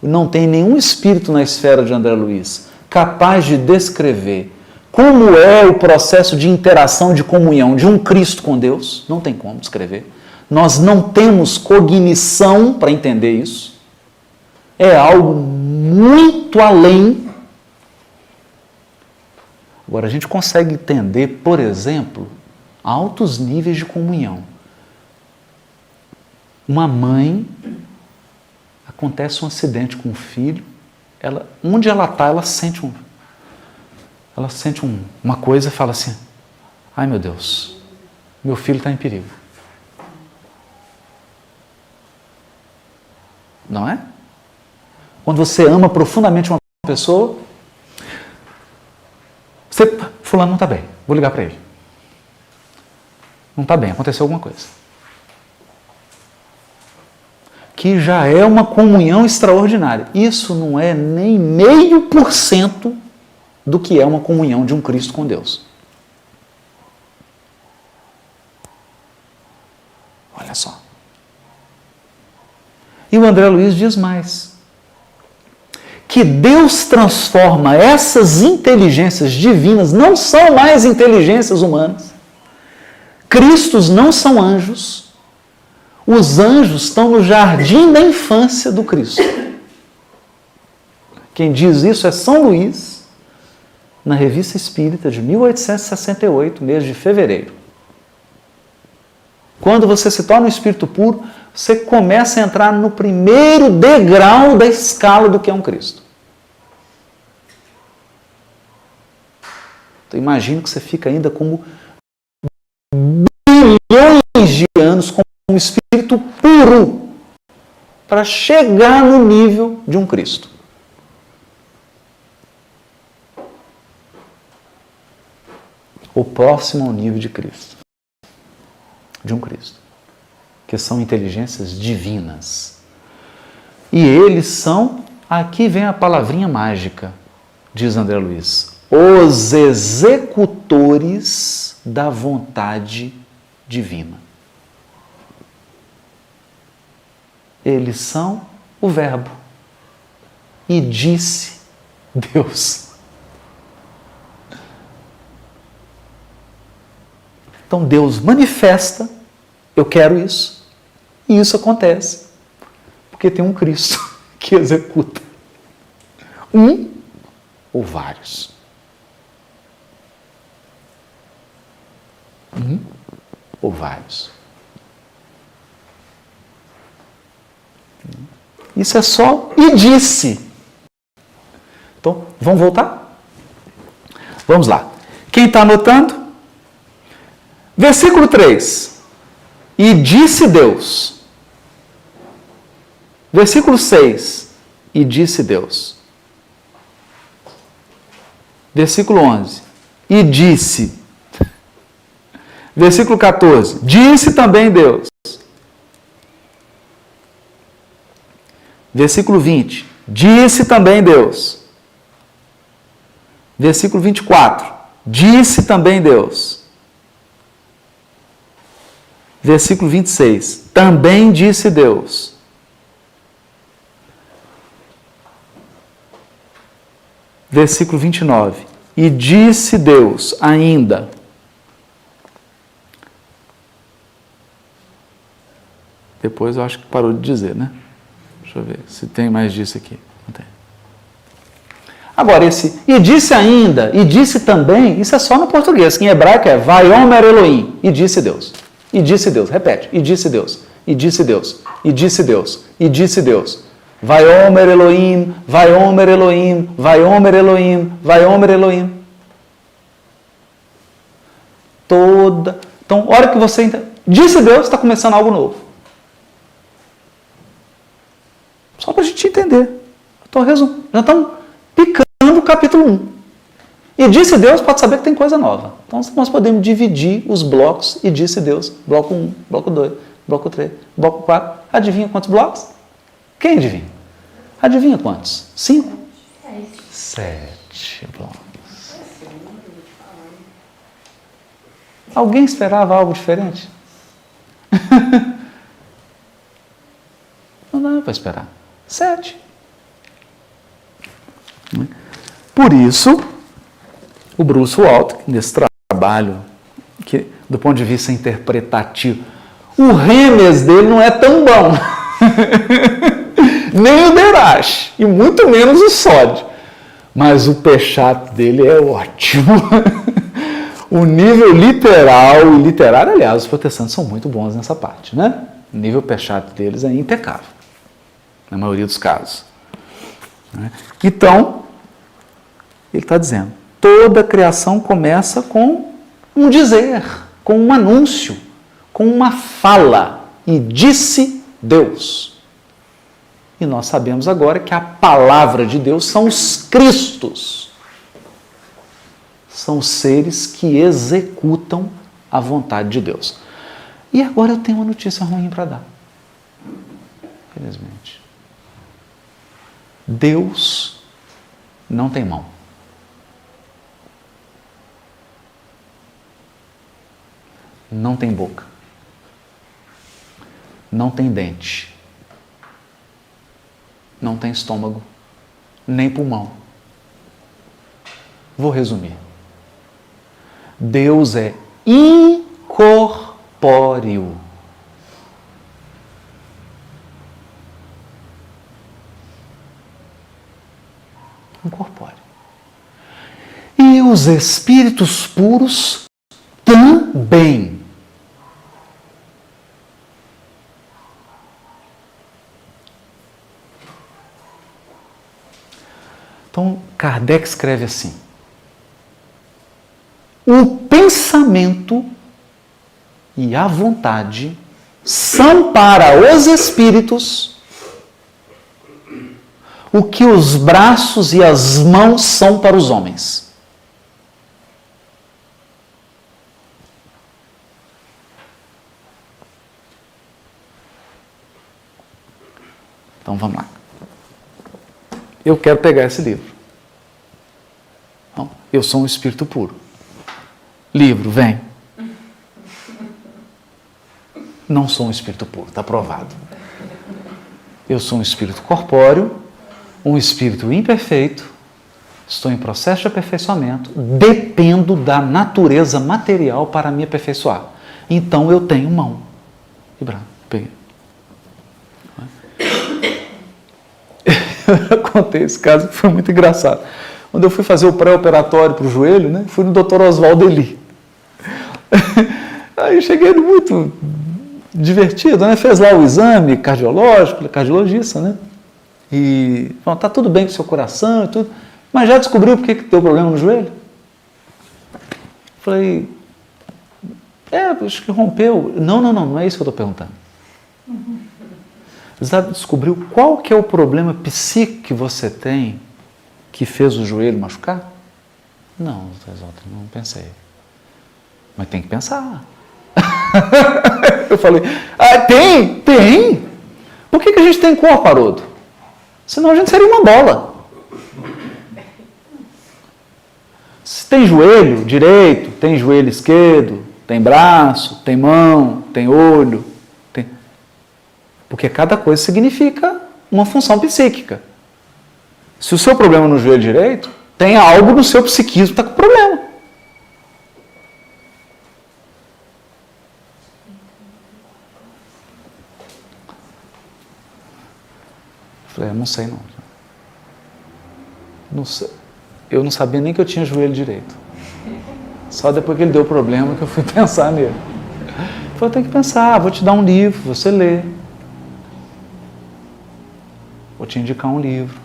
não tem nenhum espírito na esfera de André Luiz capaz de descrever como é o processo de interação, de comunhão de um Cristo com Deus. Não tem como descrever. Nós não temos cognição para entender isso. É algo muito além. Agora, a gente consegue entender, por exemplo, altos níveis de comunhão. Uma mãe, acontece um acidente com o filho, onde ela está, ela sente uma coisa e fala assim: ai meu Deus, meu filho está em perigo. Não é? Quando você ama profundamente uma pessoa, fulano não está bem, vou ligar para ele. Não está bem, aconteceu alguma coisa. Que já é uma comunhão extraordinária. Isso não é nem 0,5% do que é uma comunhão de um Cristo com Deus. Olha só. E o André Luiz diz mais. Que Deus transforma essas inteligências divinas, não são mais inteligências humanas. Cristos não são anjos. Os anjos estão no jardim da infância do Cristo. Quem diz isso é São Luís, na Revista Espírita de 1868, mês de fevereiro. Quando você se torna um espírito puro, você começa a entrar no primeiro degrau da escala do que é um Cristo. Então imagino que você fica ainda como bilhões de anos como um espírito puro para chegar no nível de um Cristo. Ou próximo ao nível de Cristo. De um Cristo. Que são inteligências divinas. E eles são, aqui vem a palavrinha mágica, diz André Luiz, os executores da vontade divina. Eles são o verbo. E disse Deus. Então Deus manifesta, eu quero isso, e isso acontece, porque tem um Cristo que executa. Um ou vários. Um ou vários. Isso é só e disse. Então, vamos voltar? Vamos lá. Quem está anotando? Versículo 3. E disse Deus. Versículo 6. E disse Deus. Versículo 11. E disse. Versículo 14. Disse também Deus. Versículo 20. Disse também Deus. Versículo 24. Disse também Deus. Versículo 26. Também disse Deus. Versículo 29. E disse Deus ainda. Depois eu acho que parou de dizer, né? Deixa eu ver se tem mais disso aqui. Não tem. Agora, esse e disse ainda, e disse também, isso é só no português, que em hebraico é Vaiomer Elohim, e disse Deus. E disse Deus, repete, e disse Deus, e disse Deus, e disse Deus, e disse Deus. Vaiomer Elohim, Vaiomer Elohim, Vaiomer Elohim, Vaiomer Elohim. Então, a hora que você disse Deus, está começando algo novo. Só para a gente entender. Já estamos picando o capítulo 1. E disse Deus, pode saber que tem coisa nova. Então, nós podemos dividir os blocos e disse Deus. Bloco 1, bloco 2, bloco 3, bloco 4. Adivinha quantos blocos? Quem adivinha? Adivinha quantos? 5? 7 blocos. Alguém esperava algo diferente? Não dá para esperar. 7. Por isso, o Bruce Waltke, nesse trabalho, que do ponto de vista interpretativo, o Remes dele não é tão bom. Nem o Derash, e muito menos o Sod. Mas o Peshat dele é ótimo. O nível literal e literário, aliás, os protestantes são muito bons nessa parte, né? O nível Peshat deles é impecável, na maioria dos casos. Então, ele está dizendo, toda a criação começa com um dizer, com um anúncio, com uma fala. E disse Deus. E nós sabemos agora que a palavra de Deus são os Cristos. São os seres que executam a vontade de Deus. E agora eu tenho uma notícia ruim para dar. Infelizmente. Deus não tem mão. Não tem boca. Não tem dente. Não tem estômago. Nem pulmão. Vou resumir. Deus é incorpóreo. Incorpóreo. E os espíritos puros também. Então, Kardec escreve assim: o pensamento e a vontade são para os espíritos o que os braços e as mãos são para os homens. Então vamos lá. Eu quero pegar esse livro. Então, eu sou um espírito puro. Livro, vem. Não sou um espírito puro, está provado. Eu sou um espírito corpóreo, um espírito imperfeito, estou em processo de aperfeiçoamento, dependo da natureza material para me aperfeiçoar. Então eu tenho mão e braço. Peguei. Eu contei esse caso que foi muito engraçado. Quando eu fui fazer o pré-operatório para o joelho, né, fui no Dr. Oswaldo Eli. Aí eu cheguei muito divertido, né? Fez lá o exame cardiológico, cardiologista, né? E falou, tá tudo bem com o seu coração e tudo, mas já descobriu por que deu problema no joelho? Falei, acho que rompeu. Não é isso que eu estou perguntando. Você descobriu qual que é o problema psíquico que você tem que fez o joelho machucar? Não, não pensei. Mas tem que pensar. Eu falei, tem. Por que a gente tem corpo, Haroldo? Senão a gente seria uma bola. Se tem joelho direito, tem joelho esquerdo, tem braço, tem mão, tem olho. Porque cada coisa significa uma função psíquica. Se o seu problema é no joelho direito, tem algo no seu psiquismo que está com problema. Eu falei, não sei não. Não sei. Eu não sabia nem que eu tinha joelho direito. Só depois que ele deu problema que eu fui pensar nele. Eu falei, tem que pensar, vou te dar um livro, você lê. Vou te indicar um livro.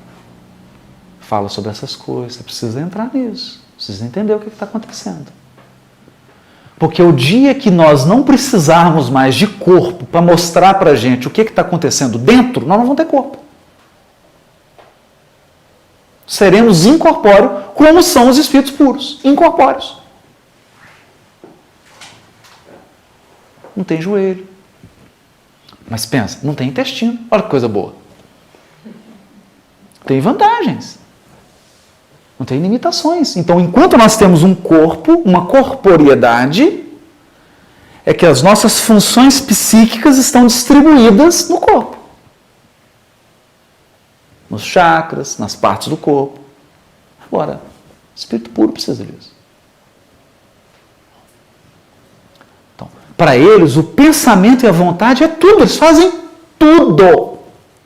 Fala sobre essas coisas. Você precisa entrar nisso. Precisa entender o que está acontecendo. Porque o dia que nós não precisarmos mais de corpo para mostrar para a gente o que está acontecendo dentro, nós não vamos ter corpo. Seremos incorpóreos, como são os espíritos puros, incorpóreos. Não tem joelho. Mas pensa, não tem intestino. Olha que coisa boa. Tem vantagens. Não tem limitações. Então, enquanto nós temos um corpo, uma corporeidade, é que as nossas funções psíquicas estão distribuídas no corpo. Nos chakras, nas partes do corpo. Agora, o espírito puro precisa disso. Então, para eles, o pensamento e a vontade é tudo. Eles fazem tudo.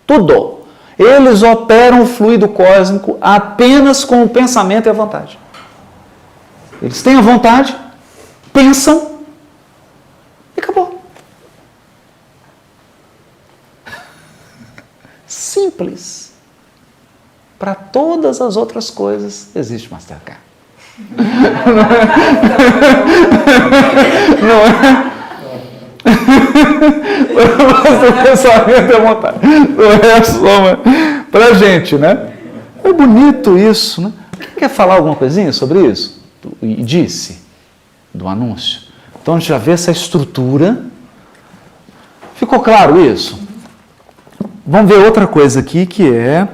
Tudo. Eles operam o fluido cósmico apenas com o pensamento e a vontade. Eles têm a vontade, pensam e acabou. Simples. Para todas as outras coisas, existe Mastercard. Não é? Mas o pensamento é vontade. Não é só para a gente, né? É bonito isso, né? Quem quer falar alguma coisinha sobre isso? E disse, do anúncio. Então a gente já vê essa estrutura. Ficou claro isso? Vamos ver outra coisa aqui que é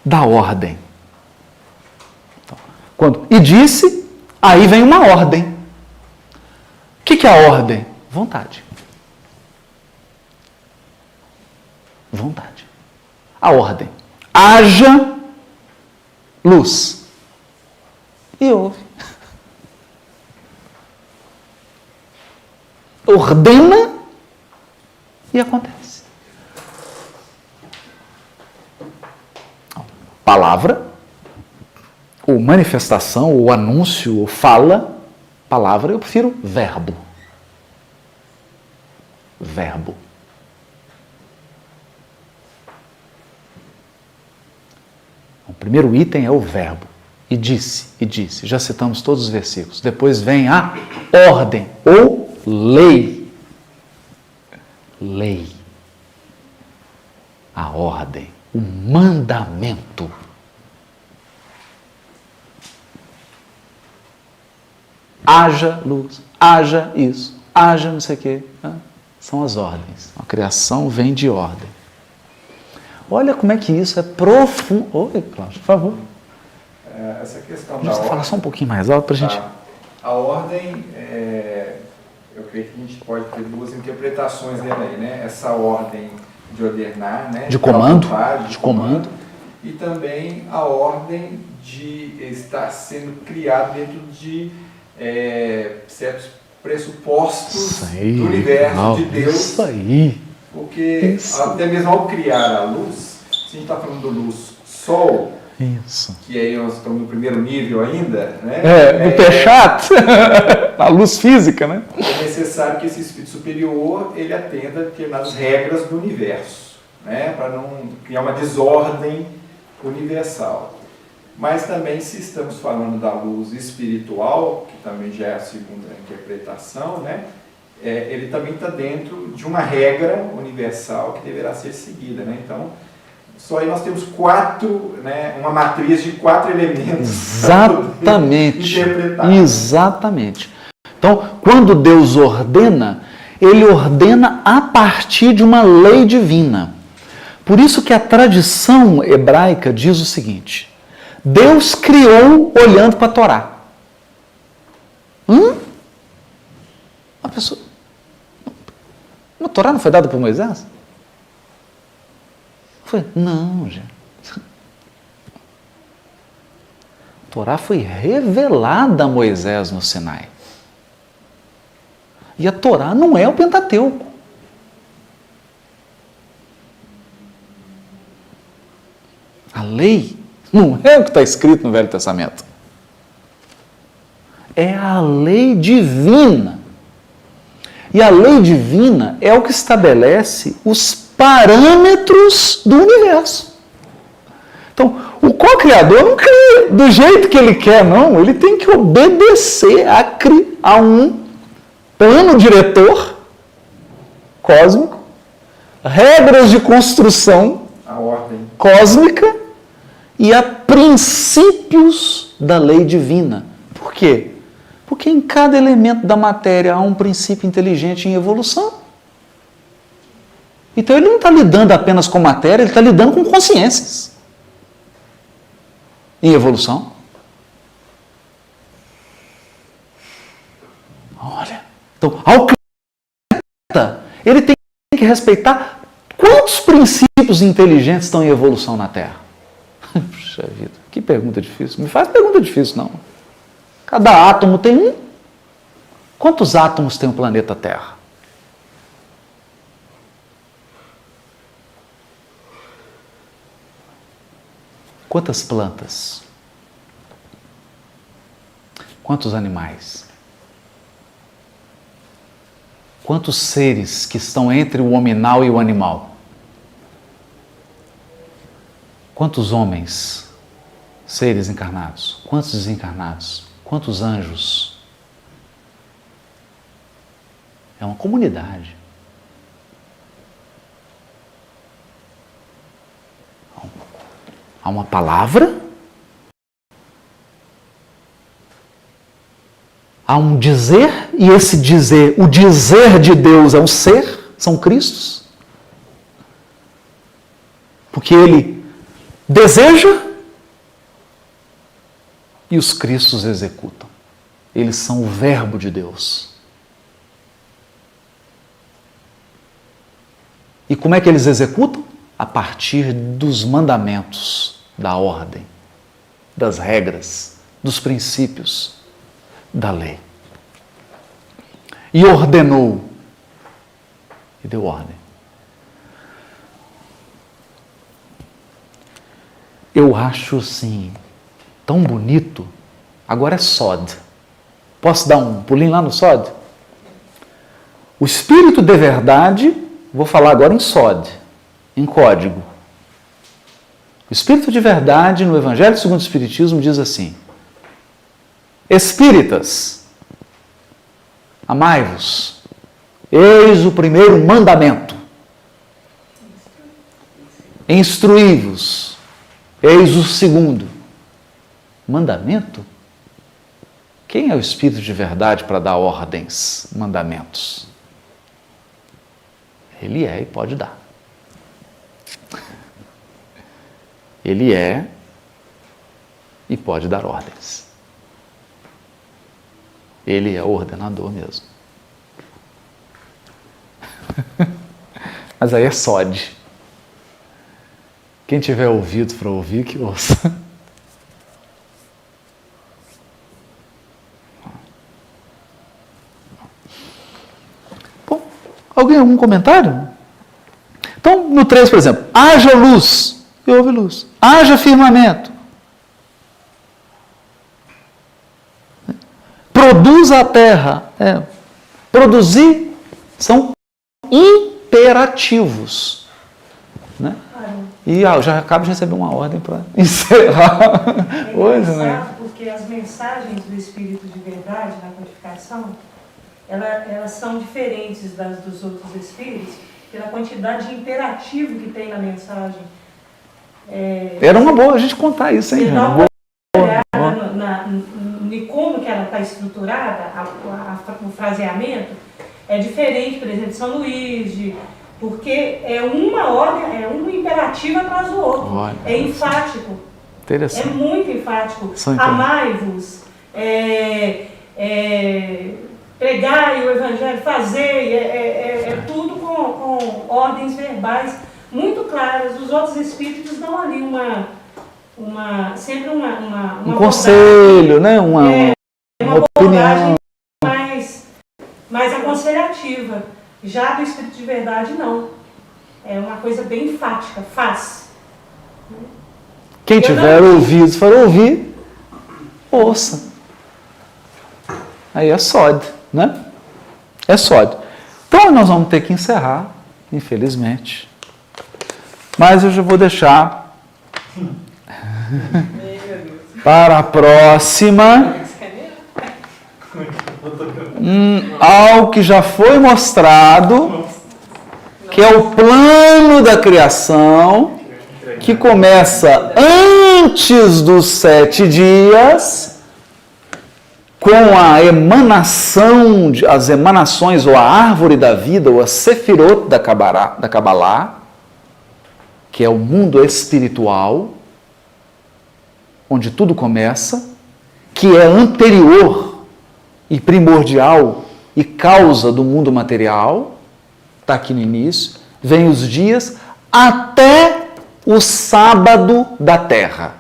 da ordem. E disse, aí vem uma ordem. O que é a ordem? Vontade. Vontade. A ordem. Haja luz. E houve. Ordena e acontece. Palavra, ou manifestação, ou anúncio, ou fala. Palavra, eu prefiro verbo. Verbo. O primeiro item é o verbo. E disse. Já citamos todos os versículos. Depois vem a ordem, ou lei. Lei. A ordem. O mandamento. Haja luz, haja isso, haja não sei o quê. São as ordens. A criação vem de ordem. Olha como é que isso é profundo. Oi, Cláudio, por favor. Essa questão da ordem. Falar só um pouquinho mais alto para a gente. A ordem, eu creio que a gente pode ter duas interpretações dela aí, né? Essa ordem de ordenar, né? De comando. De comando. E também a ordem de estar sendo criado dentro de certos pressupostos do universo, de Deus. Isso aí. Porque até mesmo ao criar a luz, se a gente está falando do luz sol, isso. Que aí nós estamos no primeiro nível ainda, né? No pé chato, a luz física, né? É necessário que esse espírito superior ele atenda a determinadas regras do universo, né? Para não criar uma desordem universal. mas também se estamos falando da luz espiritual, que também já é a segunda interpretação, né? Ele também está dentro de uma regra universal que deverá ser seguida, né? Então, só aí nós temos 4, né, uma matriz de 4 elementos. Exatamente. Interpretar. Exatamente. Então, quando Deus ordena, Ele ordena a partir de uma lei divina. Por isso que a tradição hebraica diz o seguinte: Deus criou olhando para a Torá. A pessoa... A Torá não foi dada por Moisés? Foi? Não, gente. A Torá foi revelada a Moisés no Sinai. E a Torá não é o Pentateuco. A lei não é o que está escrito no Velho Testamento. É a lei divina. E a lei divina é o que estabelece os parâmetros do universo. Então, o co-criador não cria do jeito que ele quer, não. Ele tem que obedecer a um plano diretor cósmico, regras de construção A ordem. cósmica e a princípios da lei divina. Por quê? Porque em cada elemento da matéria há um princípio inteligente em evolução. Então ele não está lidando apenas com matéria, ele está lidando com consciências em evolução. Olha, então ao planeta, ele tem que respeitar quantos princípios inteligentes estão em evolução na Terra. Puxa vida, que pergunta difícil. Me faz pergunta difícil, não. Cada átomo tem um. Quantos átomos tem o planeta Terra? Quantas plantas? Quantos animais? Quantos seres que estão entre o hominal e o animal? Quantos homens, seres encarnados? Quantos desencarnados? Quantos anjos? É uma comunidade. Há uma palavra, há um dizer, e esse dizer, o dizer de Deus é um ser, são Cristos. Porque Ele deseja e os Cristos executam. Eles são o verbo de Deus. E como é que eles executam? A partir dos mandamentos, da ordem, das regras, dos princípios da lei. E ordenou. E deu ordem. Eu acho assim, tão bonito. Agora é Sod. Posso dar um pulinho lá no Sod? O Espírito de verdade, vou falar agora em Sod, em código. O Espírito de verdade no Evangelho segundo o Espiritismo diz assim: Espíritas, amai-vos, eis o primeiro mandamento. Instruí-vos, eis o segundo. Mandamento? Quem é o Espírito de verdade para dar ordens, mandamentos? Ele é e pode dar. Ele é e pode dar ordens. Ele é o ordenador mesmo. Mas aí é Sod. Quem tiver ouvido para ouvir, que ouça. Bom, alguém algum comentário? Então, no 3, por exemplo, haja luz, e houve luz. Haja firmamento. Produza a terra. Produzir são imperativos. Né? E já acabo de receber uma ordem para encerrar hoje, né? Porque as mensagens do Espírito de verdade na codificação, elas são diferentes das dos outros Espíritos, pela quantidade de imperativo que tem na mensagem. Era uma boa a gente contar isso, hein, Jana? Boa. E como que ela está estruturada, o fraseamento, é diferente, por exemplo, de São Luís, porque é uma ordem, é um imperativo atrás do outro. Olha, é enfático. Interessante. É muito enfático. São Amai-vos, pregai o Evangelho, fazei, é tudo com ordens verbais muito claras. Os outros espíritos dão ali sempre uma conselho, né? Uma opinião mais aconselhativa. Já do Espírito de verdade, não. É uma coisa bem enfática, faz. Quem tiver ouvidos para ouvir, ouça. Aí é sólido, né? É sólido. Então nós vamos ter que encerrar, infelizmente. Mas eu já vou deixar para a próxima algo que já foi mostrado, que é o plano da criação, que começa antes dos 7 dias, com a emanação, as emanações, ou a árvore da vida, ou a sefirot da Kabbalah, que é o mundo espiritual, onde tudo começa, que é anterior e primordial e causa do mundo material, está aqui no início, vem os dias até o sábado da Terra.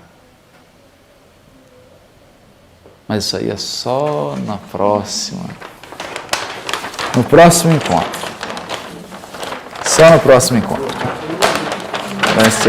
Mas isso aí é só no próximo encontro. Só no próximo encontro. Vai ser